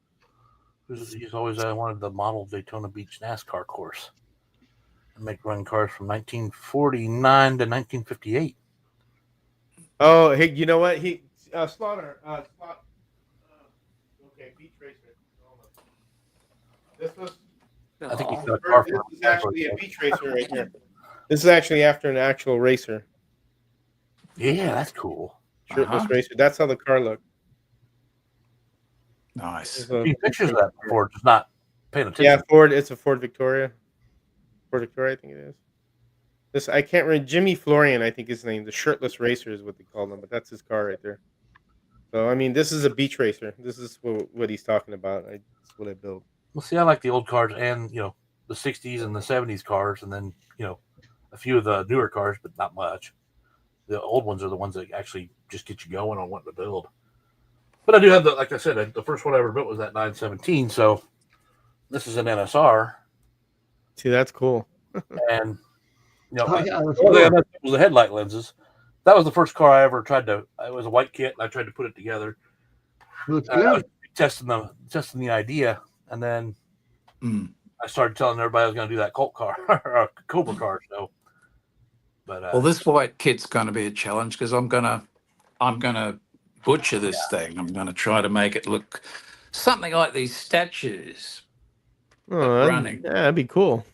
He's always wanted the model Daytona Beach NASCAR course. Make running cars from 1949 to 1958. Oh, hey, you know what? Slaughter. Okay, Beach Racer. This was. I think he's got a car. This is actually a beach racer right here. This is actually after an actual racer. Yeah, that's cool. Shirtless racer. That's how the car looked. Nice. See pictures of that before, just not paying attention. Yeah, Ford. It's a Ford Victoria. Ford Victoria, I think it is. This I can't remember. Jimmy Florian, I think his name. The Shirtless Racer is what they call him, but that's his car right there. So I mean, this is a beach racer. This is what he's talking about. That's what I built. Well, see, I like the old cars and the '60s and the '70s cars, and then a few of the newer cars, but not much. The old ones are the ones that actually just get you going on wanting to build. But I do have like I said, the first one I ever built was that 917. So this is an NSR, See, that's cool. and Oh, yeah, that's one thing I cool. messed up was the headlight lenses. That was the first car I ever tried to. It was a white kit, and I tried to put it together. Looks I was good. testing the idea, and then I started telling everybody I was going to do that Colt car or Cobra car. So, but Well, this white kit's going to be a challenge because I'm gonna butcher this thing. I'm going to try to make it look something like these statues Oh, running. yeah, that'd be cool.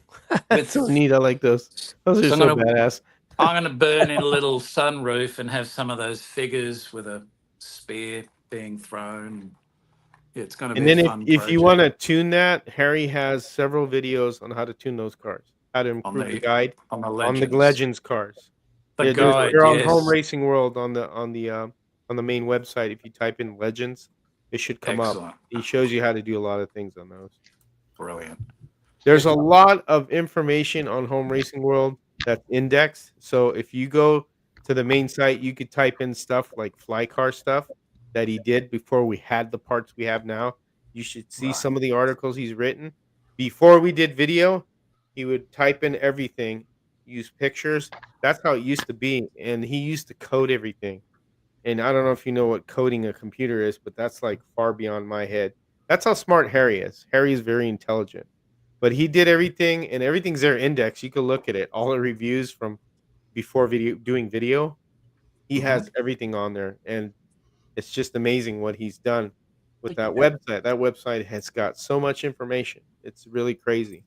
That's so With- neat. I like those. Those are So so I'm gonna- badass. I'm going to burn in a little sunroof and have some of those figures with a spear being thrown. Yeah, it's going to And be then a fun if you project. want to tune that, Harry has several videos on how to tune those cars, how to improve the guide on the on the legends. Legends cars. The They're guide, on yes. Home Racing World on the main website. If you type in Legends, it should come up. Excellent. He shows you how to do a lot of things on those. Brilliant. There's a lot of information on Home Racing World that's indexed. So if you go to the main site, you could type in stuff like fly car stuff that he did before we had the parts we have now. You should see some of the articles he's written. Before we did video, he would type in everything, use pictures. That's how it used to be. And he used to code everything. And I don't know if you know what coding a computer is, but that's like far beyond my head. That's how smart Harry is. Harry is very intelligent. But he did everything, and everything's there indexed. You can look at it. All the reviews from before doing video, he has everything on there, and it's just amazing what he's done with that website. That website has got so much information. It's really crazy.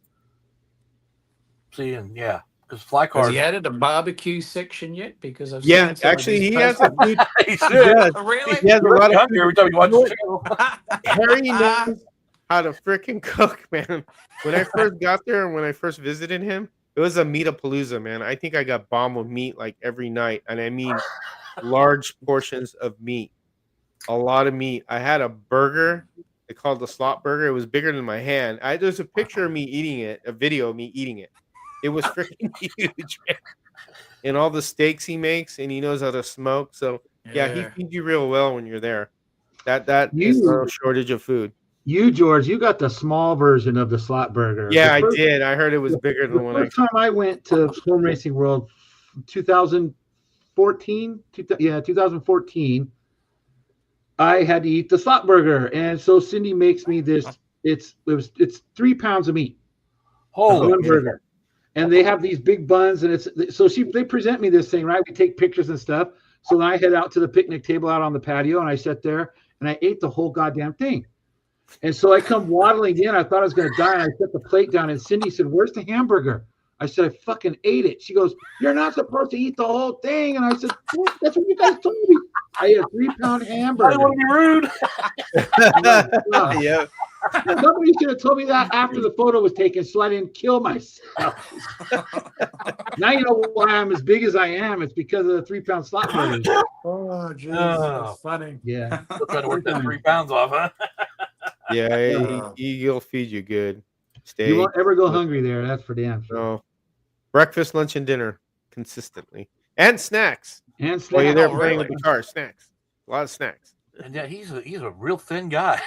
see, and because fly Has cars. he added a barbecue section yet? Because I've Yeah, seen some of actually, these he has posts. a food. He He should. does. Really? He has a lot of Hungry every time you watch the channel. Harry knows how to freaking cook, man. When I first got there and when I first visited him, it was a meat-a-palooza, man. I think I got bombed with meat like every night, and I mean large portions of meat, a lot of meat. I had a burger. They called the slot burger. It was bigger than my hand. There's a picture of me eating it, a video of me eating it. It was freaking huge, man. And all the steaks he makes, and he knows how to smoke. So yeah, he feeds you real well when you're there. That is no shortage of food. You, George, you got the small version of the slot burger. Yeah, I did. I heard it was bigger than The when first time I went to Home Racing World, 2014. 2014. I had to eat the slot burger, and so Cindy makes me this. It's 3 pounds of meat. Holy burger. And they have these big buns, and they present me this thing, right? We take pictures and stuff. So then I head out to the picnic table out on the patio, and I sat there and I ate the whole goddamn thing. And so I come waddling in. I thought I was going to die. And I set the plate down, and Cindy said, "Where's the hamburger?" I said, "I fucking ate it." She goes, "You're not supposed to eat the whole thing." And I said, "What? That's what you guys told me." I ate a 3-pound I hamburger. don't want to be rude. Yeah. Somebody should have told me that after the photo was taken, so I didn't kill myself. Now you know why I'm as big as I am. It's because of the 3-pound slot burgers. Oh, jeez. Oh. That's funny. Yeah. Still trying to work that 3 pounds off, huh? Yeah, he'll feed you good. You won't ever go hungry there. That's for damn sure. No. Breakfast, lunch, and dinner consistently. And snacks. And While you're snacks. there playing with the car, snacks. A lot of snacks. And he's a real thin guy.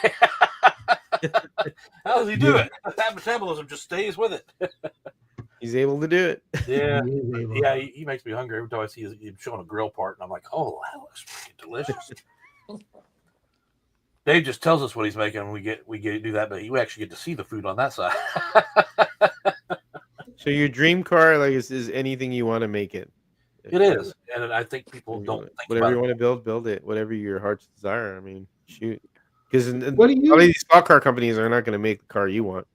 How does he do it? That metabolism just stays with it. He's able to do it. Yeah, He is able. yeah. He makes me hungry every time I see him showing a grill part, and I'm like, oh, that looks freaking delicious. Dave just tells us what he's making, and we get to do that, but you actually get to see the food on that side. So your dream car, like, is anything you want to make it. It is, and I think people don't think Whatever about you it. want to build it. Whatever your heart's desire. I mean, shoot. Because What do a you lot of these stock car companies are not going to make the car you want.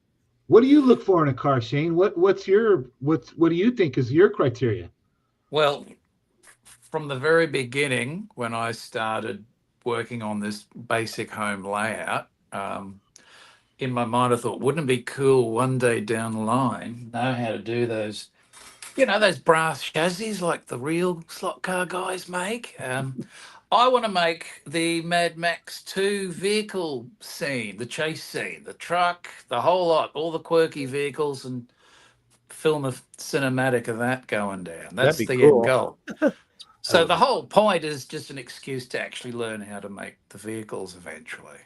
What do you look for in a car, Shane? What do you think is your criteria? Well, from the very beginning, when I started working on this basic home layout, in my mind, I thought, wouldn't it be cool one day down the line, know how to do those, those brass chassis like the real slot car guys make? I want to make the Mad Max 2 vehicle scene, the chase scene, the truck, the whole lot, all the quirky vehicles, and film a cinematic of that going down. That'd That's be the end cool. goal. So the whole point is just an excuse to actually learn how to make the vehicles eventually.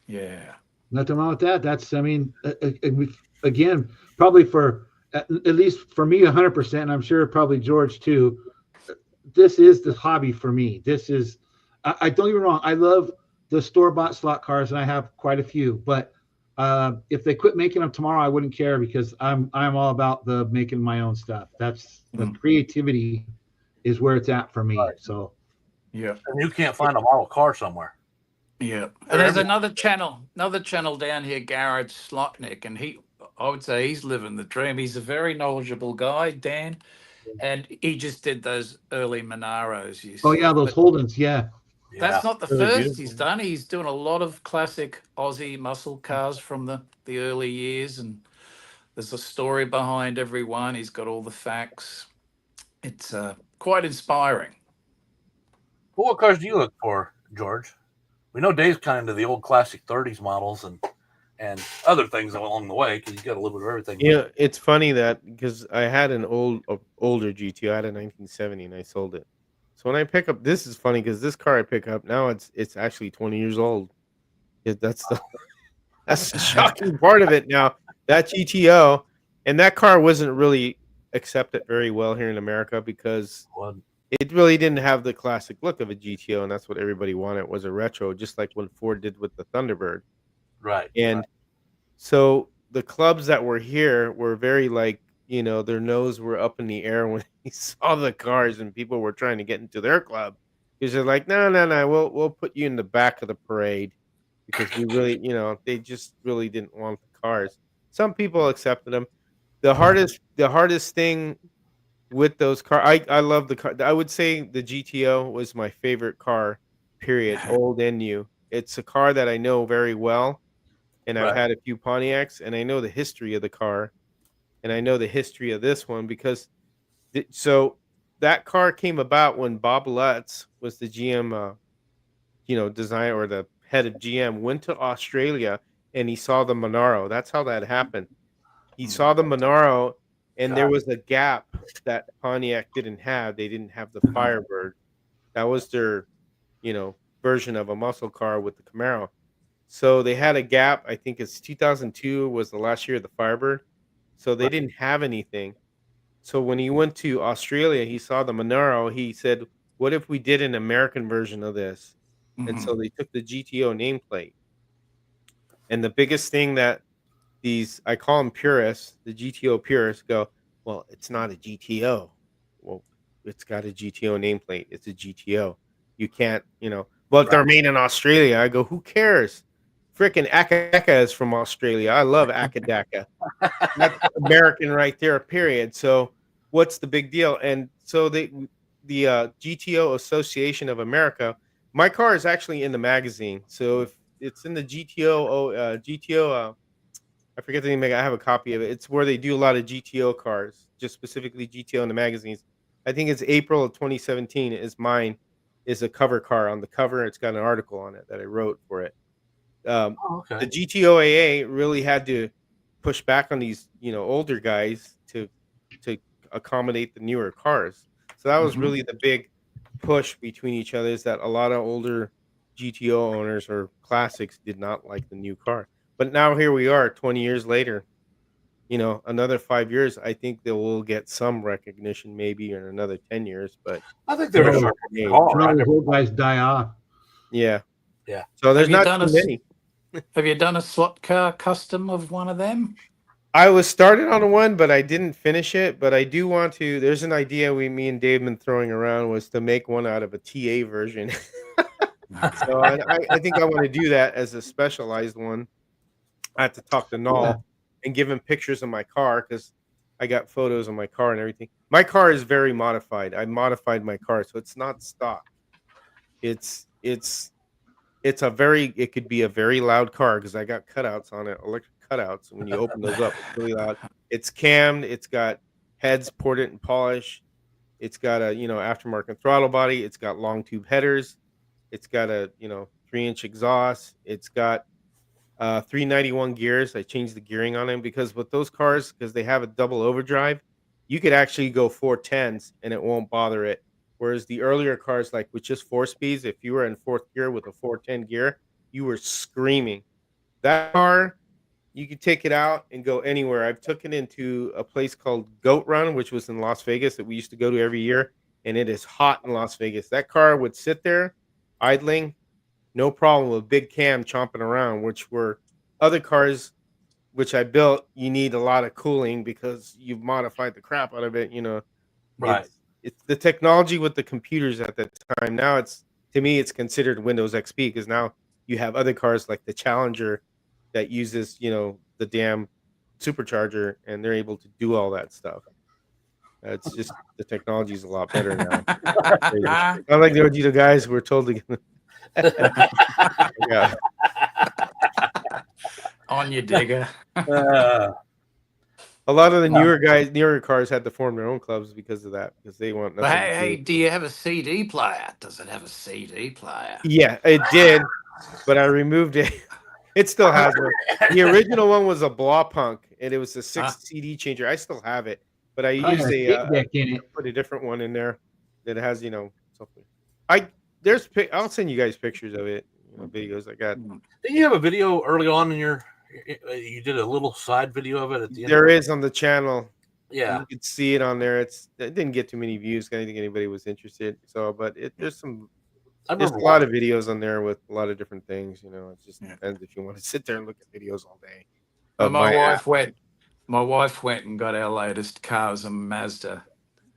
Yeah. Nothing wrong with that. That's, I mean, again, probably for at least for me, 100%. And I'm sure probably George too. This is the hobby for me. This is, I don't get me wrong. I love the store-bought slot cars, and I have quite a few. But if they quit making them tomorrow, I wouldn't care because I'm all about the making my own stuff. That's the creativity is where it's at for me. Right. So yeah, and you can't find a model car somewhere. yeah. And there's another channel down here, Garrett Slotnick, and I would say he's living the dream. He's a very knowledgeable guy, Dan, and he just did those early Monaros. You oh see. yeah, those Holdens, yeah. That's not the Really first beautiful. he's done. He's doing a lot of classic Aussie muscle cars from the early years, and there's a story behind every one. He's got all the facts. It's quite inspiring. Well, what cars do you look for, George? We know Dave's kind of into the old classic 30s models and other things along the way because he's got a little bit of everything. Yeah, it's funny that because I had an older GTO, I had a 1970, and I sold it. So when I pick up, this is funny because this car I pick up now, it's actually 20 years old. That's the shocking part of it. Now that GTO and that car wasn't really accepted very well here in America because it really didn't have the classic look of a GTO, and that's what everybody wanted was a retro, just like what Ford did with the Thunderbird. Right. And so the clubs that were here were very their nose were up in the air when they saw the cars and people were trying to get into their club. Because they're like, no, we'll put you in the back of the parade because we really, they just really didn't want the cars. Some people accepted them. The hardest thing with those cars, I love the car. I would say the GTO was my favorite car, period, old and new. It's a car that I know very well. And I've had a few Pontiacs, and I know the history of the car, and I know the history of this one because, so that car came about when Bob Lutz was the GM, designer or the head of GM, went to Australia and he saw the Monaro. That's how that happened. He saw the Monaro, and there was a gap that Pontiac didn't have. They didn't have the Firebird. That was their, version of a muscle car with the Camaro. So they had a gap. I think it's 2002 was the last year of the Firebird. So they didn't have anything. So when he went to Australia, he saw the Monaro. He said, what if we did an American version of this? And so they took the GTO nameplate. And the biggest thing that I call them purists, the GTO purists go, well, it's not a GTO. Well, it's got a GTO nameplate. It's a GTO. You can't, well, if they're made in Australia, I go, who cares? Freaking Akadaka is from Australia. I love Akadaka. That's American right there, period. So what's the big deal? And so the GTO Association of America, my car is actually in the magazine. So if it's in the GTO, I forget the name. I have a copy of it. It's where they do a lot of GTO cars, just specifically GTO in the magazines. I think it's April of 2017 is a cover car. On the cover, it's got an article on it that I wrote for it. The GTOAA really had to push back on these, older guys to accommodate the newer cars. So that was really the big push between each other, is that a lot of older GTO owners or classics did not like the new car. But now here we are 20 years later, another 5 years, I think they will get some recognition maybe in another 10 years, but I think they're Some of those old guys die off. yeah. Yeah. So there's not too many. Have you done a slot car custom of one of them? I was started on one, but I didn't finish it. But I do want to. There's an idea me and Dave been throwing around was to make one out of a TA version. So I think I want to do that as a specialized one. I have to talk to Null and give him pictures of my car because I got photos of my car and everything. My car is very modified. I modified my car, so it's not stock. It could be a very loud car because I got cutouts on it, electric cutouts. When you open those up, it's really loud. It's cammed. It's got heads ported and polished. It's got a aftermarket throttle body. It's got long tube headers. It's got a 3-inch exhaust. It's got 391 gears. I changed the gearing on them because with those cars, because they have a double overdrive, you could actually go 410s and it won't bother it. Whereas the earlier cars, like with just 4 speeds, if you were in fourth gear with a 410 gear, you were screaming. That car, you could take it out and go anywhere. I've took it into a place called Goat Run, which was in Las Vegas that we used to go to every year, and it is hot in Las Vegas. That car would sit there idling, no problem, with big cam chomping around, which were other cars which I built. You need a lot of cooling because you've modified the crap out of it. Right. It's the technology with the computers at that time. Now to me, it's considered Windows XP because now you have other cars like the Challenger that uses, the damn supercharger, and they're able to do all that stuff. It's just the technology is a lot better now. Not like the original guys who were told to get. Yeah. On you, digger. A lot of the newer cars had to form their own clubs because of that, because they want nothing. Hey, do you have a CD player? Does it have a CD player? Yeah, it did, but I removed it. It still has one. The original one was a Blah Punk, and it was a 6 CD changer. I still have it, but I used put a different one in there that has something. I'll send you guys pictures of it, videos I got. Didn't you have a video early on in your? You did a little side video of it at the end. There is on the channel. Yeah, you could see it on there. It didn't get too many views. I don't think anybody was interested. So, but there's a lot of videos on there with a lot of different things. It just depends if you want to sit there and look at videos all day. My wife went and got our latest car. It was a Mazda.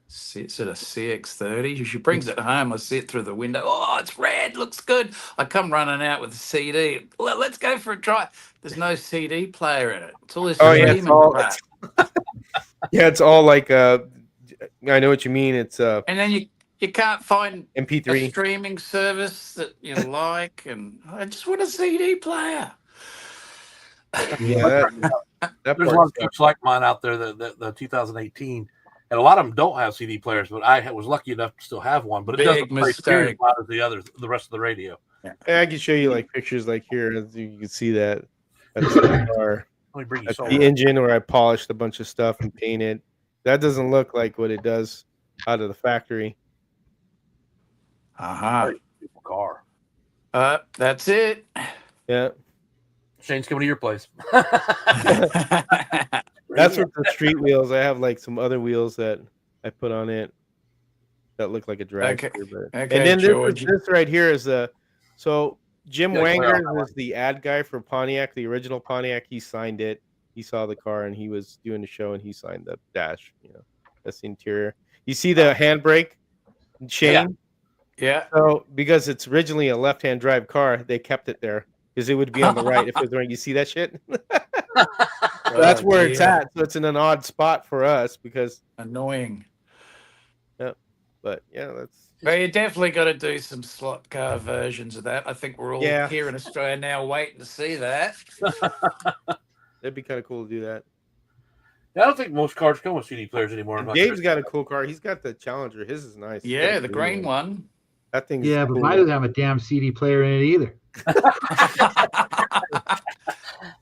It's at a CX-30. She brings it home. I see it through the window. Oh, it's red. Looks good. I come running out with the CD. Well, let's go for a drive. There's no CD player in it. It's all this streaming crap. Yeah, it's all like I know what you mean. It's and then you can't find MP3 a streaming service that you like, and I just want a CD player. Yeah, there's a lot of trucks like mine out there. The 2018. And a lot of them don't have CD players, but I was lucky enough to still have one. But it doesn't play as loud as the rest of the radio. Yeah, I can show you like pictures like here. You can see that. That's the car. That's the engine where I polished a bunch of stuff and painted. That doesn't look like what it does out of the factory. Beautiful car. That's it. Yeah. Shane's coming to your place. That's with the street wheels. I have like some other wheels that I put on it that look like a drag. Okay, and then this right here is so Jim Wanger is the ad guy for Pontiac, the original Pontiac. He signed it. He saw the car and he was doing the show and he signed the dash. That's the interior. You see the handbrake, Shane? Yeah. So because it's originally a left-hand drive car, they kept it there because it would be on the right if it was right. You see that shit? So that's where it's at. So it's in an odd spot for us because annoying. Yeah, but that's. Well, you definitely got to do some slot car versions of that. I think we're all here in Australia now waiting to see that. That'd be kind of cool to do that. I don't think most cars come with CD players anymore. Dave's got a cool car. He's got the Challenger. His is nice. Yeah, the green one. That thing. Yeah, but mine doesn't have a damn CD player in it either.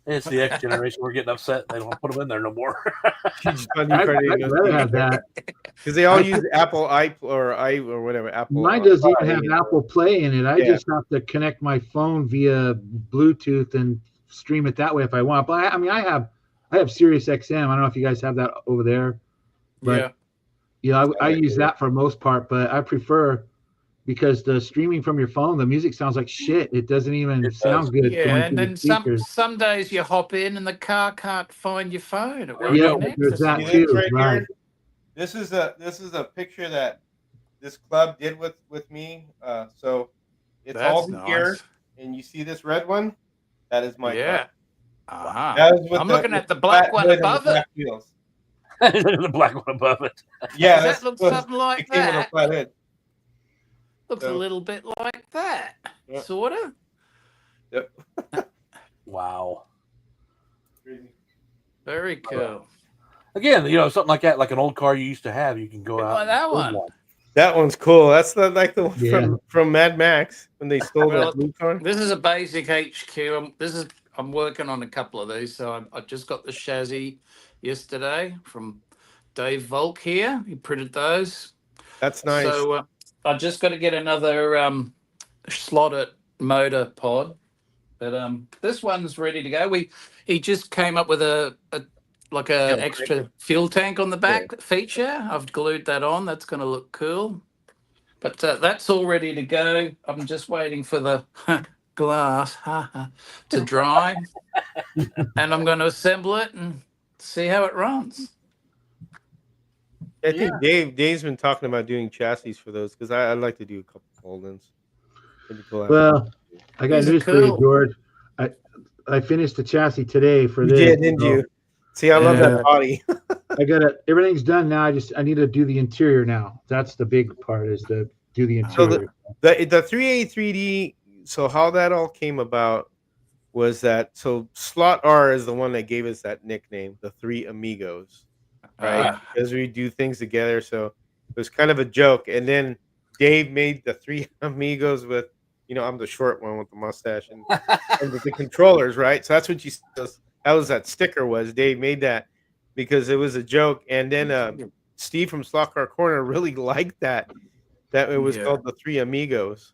It's the X generation. We're getting upset. They don't put them in there no more. I'd rather have that because they all use Apple or whatever. Apple. Mine doesn't even have Apple Play in it. I just have to connect my phone via Bluetooth and stream it that way if I want. But I have Sirius XM. I don't know if you guys have that over there, but I use that for most part. But I prefer. Because the streaming from your phone, the music sounds like shit. It doesn't even sound good. Yeah, and then some days you hop in and the car can't find your phone. There's that too. Right. This is a picture that this club did with me. So it's all here, and you see this red one. That is my car. I'm looking at the black one above it. The black one above it. Yeah, that looks something like that. Looks So, a little bit like that, sort of. Yep. Wow. Very cool. Again, something like that, like an old car you used to have, you can go out. Like that and one. That one's cool. That's like the one Yeah. from Mad Max when they stole Well, that blue car. This is a basic HQ. I'm working on a couple of these. So I just got the chassis yesterday from Dave Volk here. He printed those. That's nice. So I just got to get another slotted motor pod. But this one's ready to go. He just came up with a extra fuel tank on the back feature. I've glued that on. That's going to look cool. But that's all ready to go. I'm just waiting for the glass to dry, and I'm going to assemble it and see how it runs. I think Dave's been talking about doing chassis for those because I'd like to do a couple fold-ins. Well, I got news for you, George. I finished the chassis today for this. You did, didn't you? See, I love that body. I got it. Everything's done now. I need to do the interior now. That's the big part, is to do the interior. So the 3A 3D. So how that all came about was that SLOTCARS is the one that gave us that nickname, the Three Amigos, right? Because we do things together. So it was kind of a joke. And then Dave made the Three Amigos with, I'm the short one with the mustache and with the controllers, right? So that's what that sticker was. Dave made that because it was a joke. And then Steve from SLOTCAR Corner really liked that it was called the Three Amigos.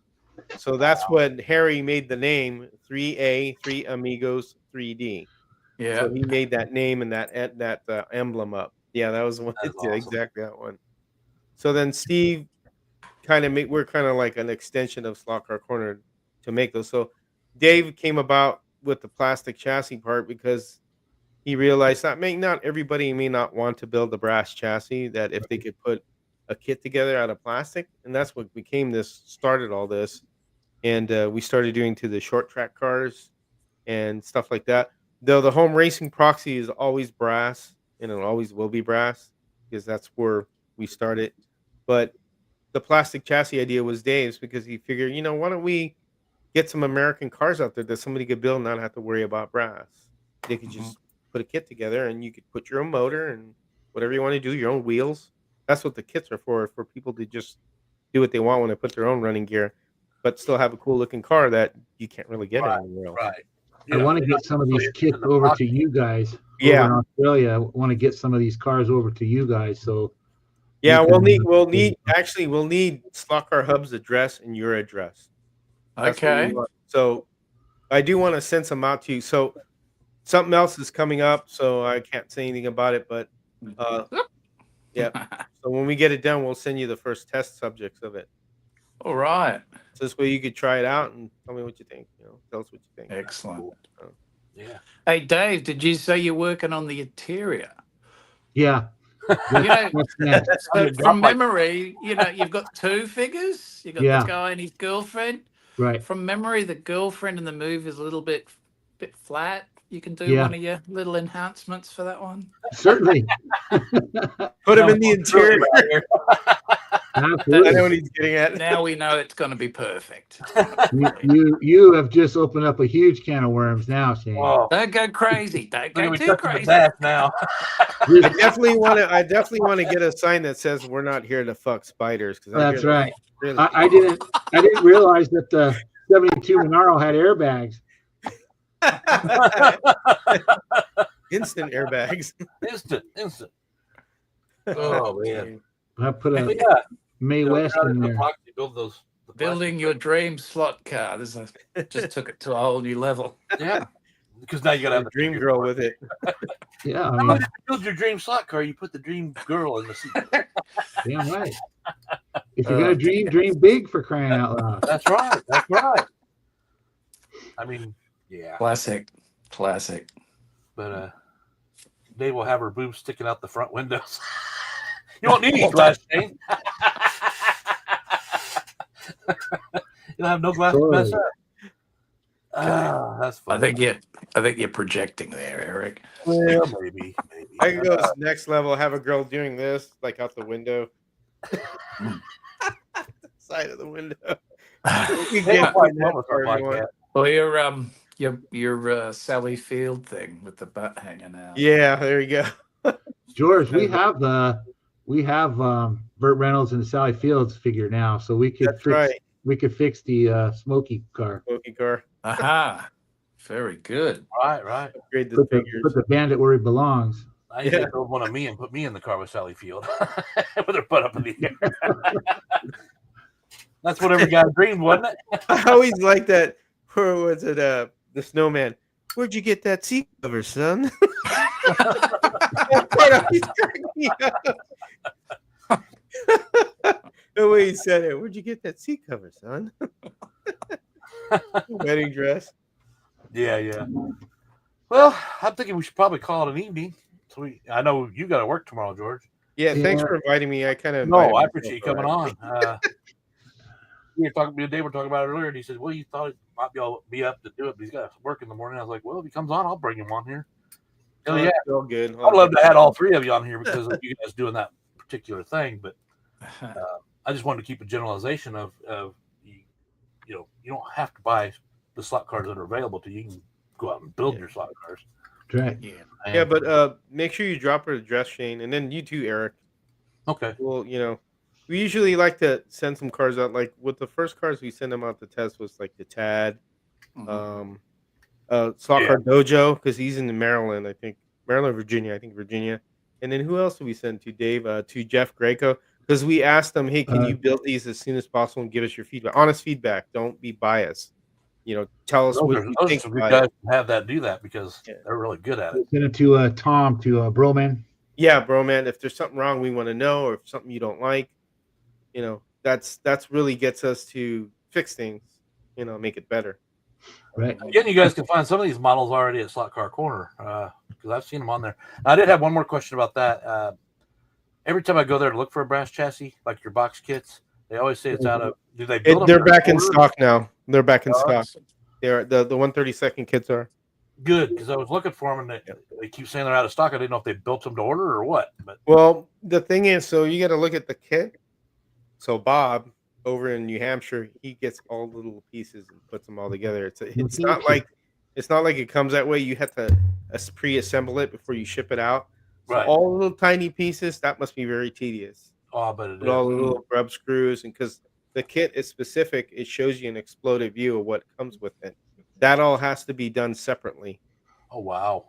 So that's when Harry made the name 3A, Three Amigos 3D. Yeah. So he made that name and that emblem up. Yeah, that was one. Awesome. Exactly that one. So then Steve we're kind of like an extension of SLOTCAR Corner to make those. So Dave came about with the plastic chassis part because he realized that not everybody may not want to build a brass chassis, that if they could put a kit together out of plastic, and that's what started all this. And we started doing to the short track cars and stuff like that. Though the home racing proxy is always brass, and it always will be brass because that's where we started. But the plastic chassis idea was Dave's because he figured, why don't we get some American cars out there that somebody could build and not have to worry about brass? They could just put a kit together and you could put your own motor and whatever you want to do, your own wheels. That's what the kits are for people to just do what they want when they put their own running gear, but still have a cool looking car that you can't really get anywhere else. Right. I want to get some of these kits over to you guys. Yeah. Over in Australia, I want to get some of these cars over to you guys. So yeah, we'll need SLOTCAR Hub's address and your address. Okay. So I do want to send some out to you. So something else is coming up, so I can't say anything about it, but yeah. So when we get it done, we'll send you the first test subjects of it. All right. So this way you could try it out and tell me what you think. Tell us what you think. Excellent. Yeah. Hey, Dave, did you say you're working on the interior? yeah. So from memory, you've got two figures. You got this guy and his girlfriend. Right. From memory, the girlfriend in the movie is a little bit flat. You can do one of your little enhancements for that one. Certainly. Put him in the interior. Absolutely. I know what he's getting at. Now we know it's going to be perfect. You have just opened up a huge can of worms now, Shane. Oh. Don't go crazy. Don't go too crazy. Now. I definitely want to get a sign that says we're not here to fuck spiders. That's right. Really I didn't realize that the 72 Monaro had airbags. Instant airbags. Instant. Oh man. I put a May West in there. Building your dream slot car. Just took it to a whole new level. Yeah. Because now you got to have a dream girl with it. Yeah. How about if you build your dream slot car, you put the dream girl in the seat. Damn right. If you're going to dream big, for crying out loud. That's right. I mean, yeah. Classic. But Dave will have her boobs sticking out the front windows. You won't need any glass, Shane. You'll have no glass to mess up. That's funny. I think you're projecting there, Eric. Well, maybe. I can go to the next level, have a girl doing this, like out the window. Side of the window. Well, your Sally Field thing with the butt hanging out. Yeah, there you go. George, we have Burt Reynolds and Sally Fields figure now, so we could fix the Smoky car. Smoky car. Aha. Very good. Right. Upgrade the Put figures. the Bandit where he belongs. I need to build one of me and put me in the car with Sally Field with her butt up in the air. That's what every guy dreamed, wasn't it? I always like that. Or was it the snowman? Where'd you get that seat cover, son? That part always cracked me up. The way he said it. Where'd you get that seat cover, son? Wedding dress. Yeah. Well, I'm thinking we should probably call it an evening. So I know you got to work tomorrow, George. Yeah, thanks for inviting me. I kind of I appreciate you coming on. We were talking about it earlier, and he said, "Well, you thought it might be up to do it, but he's got to work in the morning." I was like, "Well, if he comes on, I'll bring him on here." Oh, yeah, all good. I'd love to have all three of you on here because of you guys doing that particular thing. But I just wanted to keep a generalization of you don't have to buy the slot cars that are available to you. You can go out and build your slot cars. Right. Yeah, but make sure you drop her address, Shane, and then you too, Eric. Okay. Well, we usually like to send some cars out. Like with the first cars we send them out to test was like the Tad, Slot Car Dojo, because he's in Maryland, I think. Maryland, Virginia. And then who else did we send to, Dave? To Jeff Greco, because we asked them, hey, can you build these as soon as possible and give us your feedback? Honest feedback. Don't be biased. Tell us what you think. Some good guys have do that because they're really good at it. Send it to Tom, to Broman. Yeah, bro, man. If there's something wrong, we want to know, or if something you don't like, that's really gets us to fix things, make it better. Right. Again, you guys can find some of these models already at Slot Car Corner because I've seen them on there. I did have one more question about that. Every time I go there to look for a brass chassis, like your box kits, they always say it's out of. Do they build them? They're back in stock now. They're back in stock. They're the 132nd kits are. Good, because I was looking for them, and they keep saying they're out of stock. I didn't know if they built them to order or what. But well, the thing is, so you got to look at the kit. So Bob over in New Hampshire, he gets all the little pieces and puts them all together. It's not like it comes that way. You have to pre-assemble it before you ship it out. So right. All the little tiny pieces, that must be very tedious. Oh, but it is. All the little grub screws, and because the kit is specific, it shows you an exploded view of what comes with it. That all has to be done separately. Oh wow!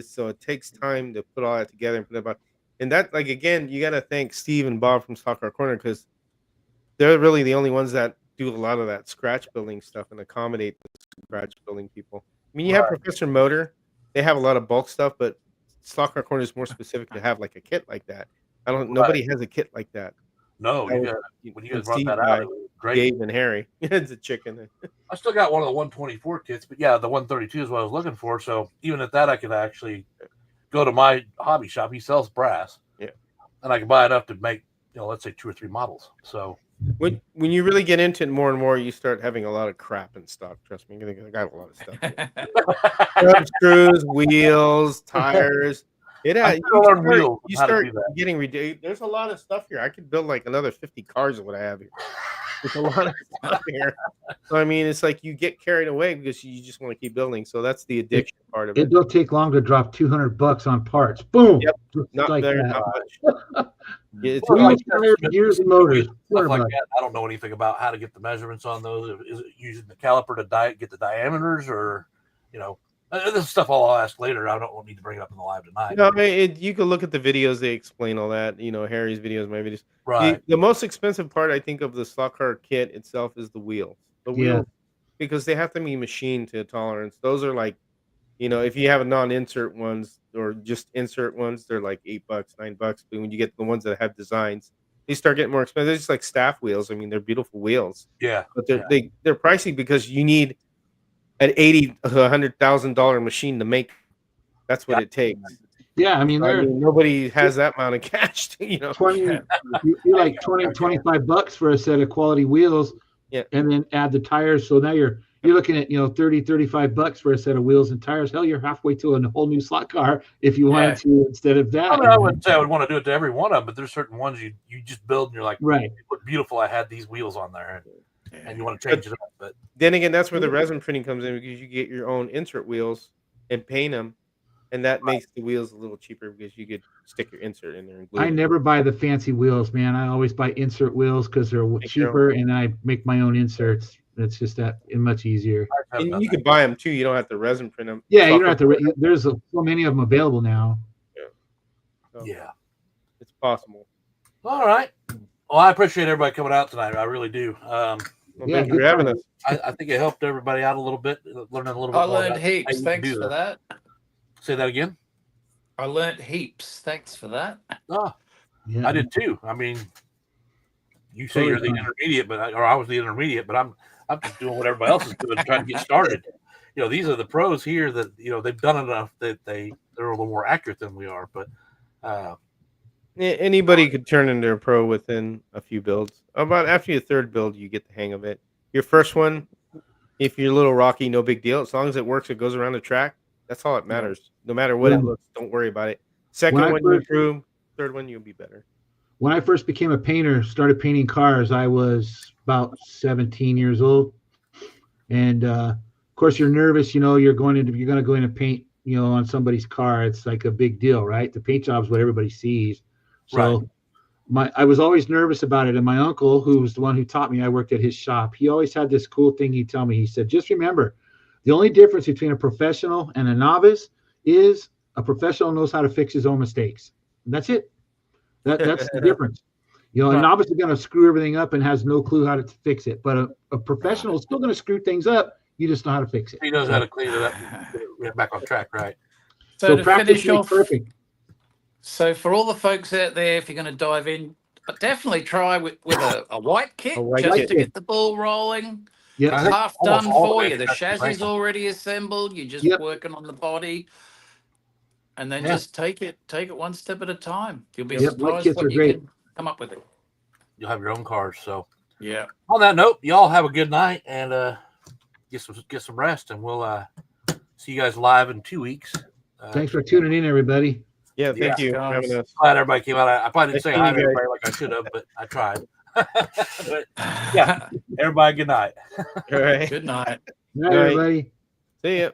So it takes time to put all that together and put it about. And that, like, again, you got to thank Steve and Bob from Slot Car Corner because they're really the only ones that do a lot of that scratch building stuff and accommodate the scratch building people. I mean, you have Professor Motor; they have a lot of bulk stuff, but Slot Car Corner is more specific to have like a kit like that. Nobody has a kit like that. No, when you guys brought that out, it was great. Dave and Harry, it's a chicken. I still got one of the 124 kits, but yeah, the 132 is what I was looking for. So even at that, I could actually go to my hobby shop. He sells brass, and I can buy enough to make, let's say 2 or 3 models. So when you really get into it more and more, you start having a lot of crap in stock. Trust me, I got a lot of stuff. Screws, wheels, tires. You start getting ridiculous. There's a lot of stuff here. I could build like another 50 cars of what I have here. There's a lot of stuff here. So I mean, it's like you get carried away because you just want to keep building. So that's the addiction part of it. It will take long to drop $200 on parts. Boom. Yep. Not like very that. Much. It's gears and motors. Stuff like that. I don't know anything about how to get the measurements on those. Is it using the caliper to get the diameters, or this is stuff I'll ask later. I don't need to bring it up in the live tonight. No, you can look at the videos. They explain all that. Harry's videos, my videos. Right. The most expensive part, I think, of the slot car kit itself is the wheels. The wheels, because they have to be machined to a tolerance. Those are like, if you have a non-insert ones or just insert ones, they're like $8, $9. But when you get the ones that have designs, they start getting more expensive. They're just like staff wheels. I mean, they're beautiful wheels. Yeah. But they're pricey because you need an $80,000 to $100,000 machine to make. That's what it takes. Yeah, I mean, nobody has that amount of cash. 20, like $25 for a set of quality wheels, and then add the tires. So now you're looking at $30-$35 for a set of wheels and tires. Hell, you're halfway to a whole new slot car if you wanted to instead of that. I wouldn't say I would want to do it to every one of them, but there's certain ones you just build and you're like, right, look beautiful. I had these wheels on there. And you want to change it up, but then again, that's where the resin printing comes in, because you get your own insert wheels and paint them, and that makes the wheels a little cheaper because you could stick your insert in there and glue I it. never buy the fancy wheels, man. I always buy insert wheels because they're cheaper, and I make my own inserts. It's just that much easier. And you could buy them too. You don't have to resin print them. Yeah, you don't have to. There's so many of them available now. So Yeah. it's possible. All right. Well, I appreciate everybody coming out tonight. I really do. Well, Yeah, thank you for having us. I think it helped everybody out a little bit, learning a little bit I more learned about how heaps. you can Thanks do for that. Say that again. I learned heaps. Thanks for that. Oh, Yeah. I did too. I mean, you say you're the intermediate, but I was the intermediate, but I'm just doing what everybody else is doing, trying to get started. You know, these are the pros here that they've done enough that they're a little more accurate than we are. But Anybody could turn into a pro within a few builds. About after your third build, you get the hang of it. Your first one, if you're a little rocky, no big deal. As long as it works, it goes around the track. That's all that matters. No matter what it looks, don't worry about it. Second one, you improve. Third one, you'll be better. When I first became a painter, started painting cars, I was about 17 years old. And of course, you're nervous. You're going to go in and paint, on somebody's car. It's like a big deal, right? The paint job is what everybody sees. So I was always nervous about it. And my uncle, who was the one who taught me, I worked at his shop. He always had this cool thing he'd tell me. He said, just remember, the only difference between a professional and a novice is a professional knows how to fix his own mistakes. And that's it. That's the difference. A novice is going to screw everything up and has no clue how to fix it. But a professional is still going to screw things up. You just know how to fix it. he knows how to clean it up and get it back on track, right? So to practice finish off, perfect. So for all the folks out there, if you're going to dive in, definitely try with a white kit just to get the ball rolling. Yeah, It's half done for you. The that's chassis is already assembled. You're just working on the body, and then just take it one step at a time. You'll be surprised what you can come up with it. You'll have your own cars. So yeah. On that note, y'all have a good night and get some rest, and we'll see you guys live in 2 weeks. Thanks for tuning in, everybody. Yeah, thank you for having us. Glad everybody came out. I probably didn't say hi to everybody like I should have, but I tried. But yeah, everybody, good night. All right. Good night. Good night, everybody. See ya.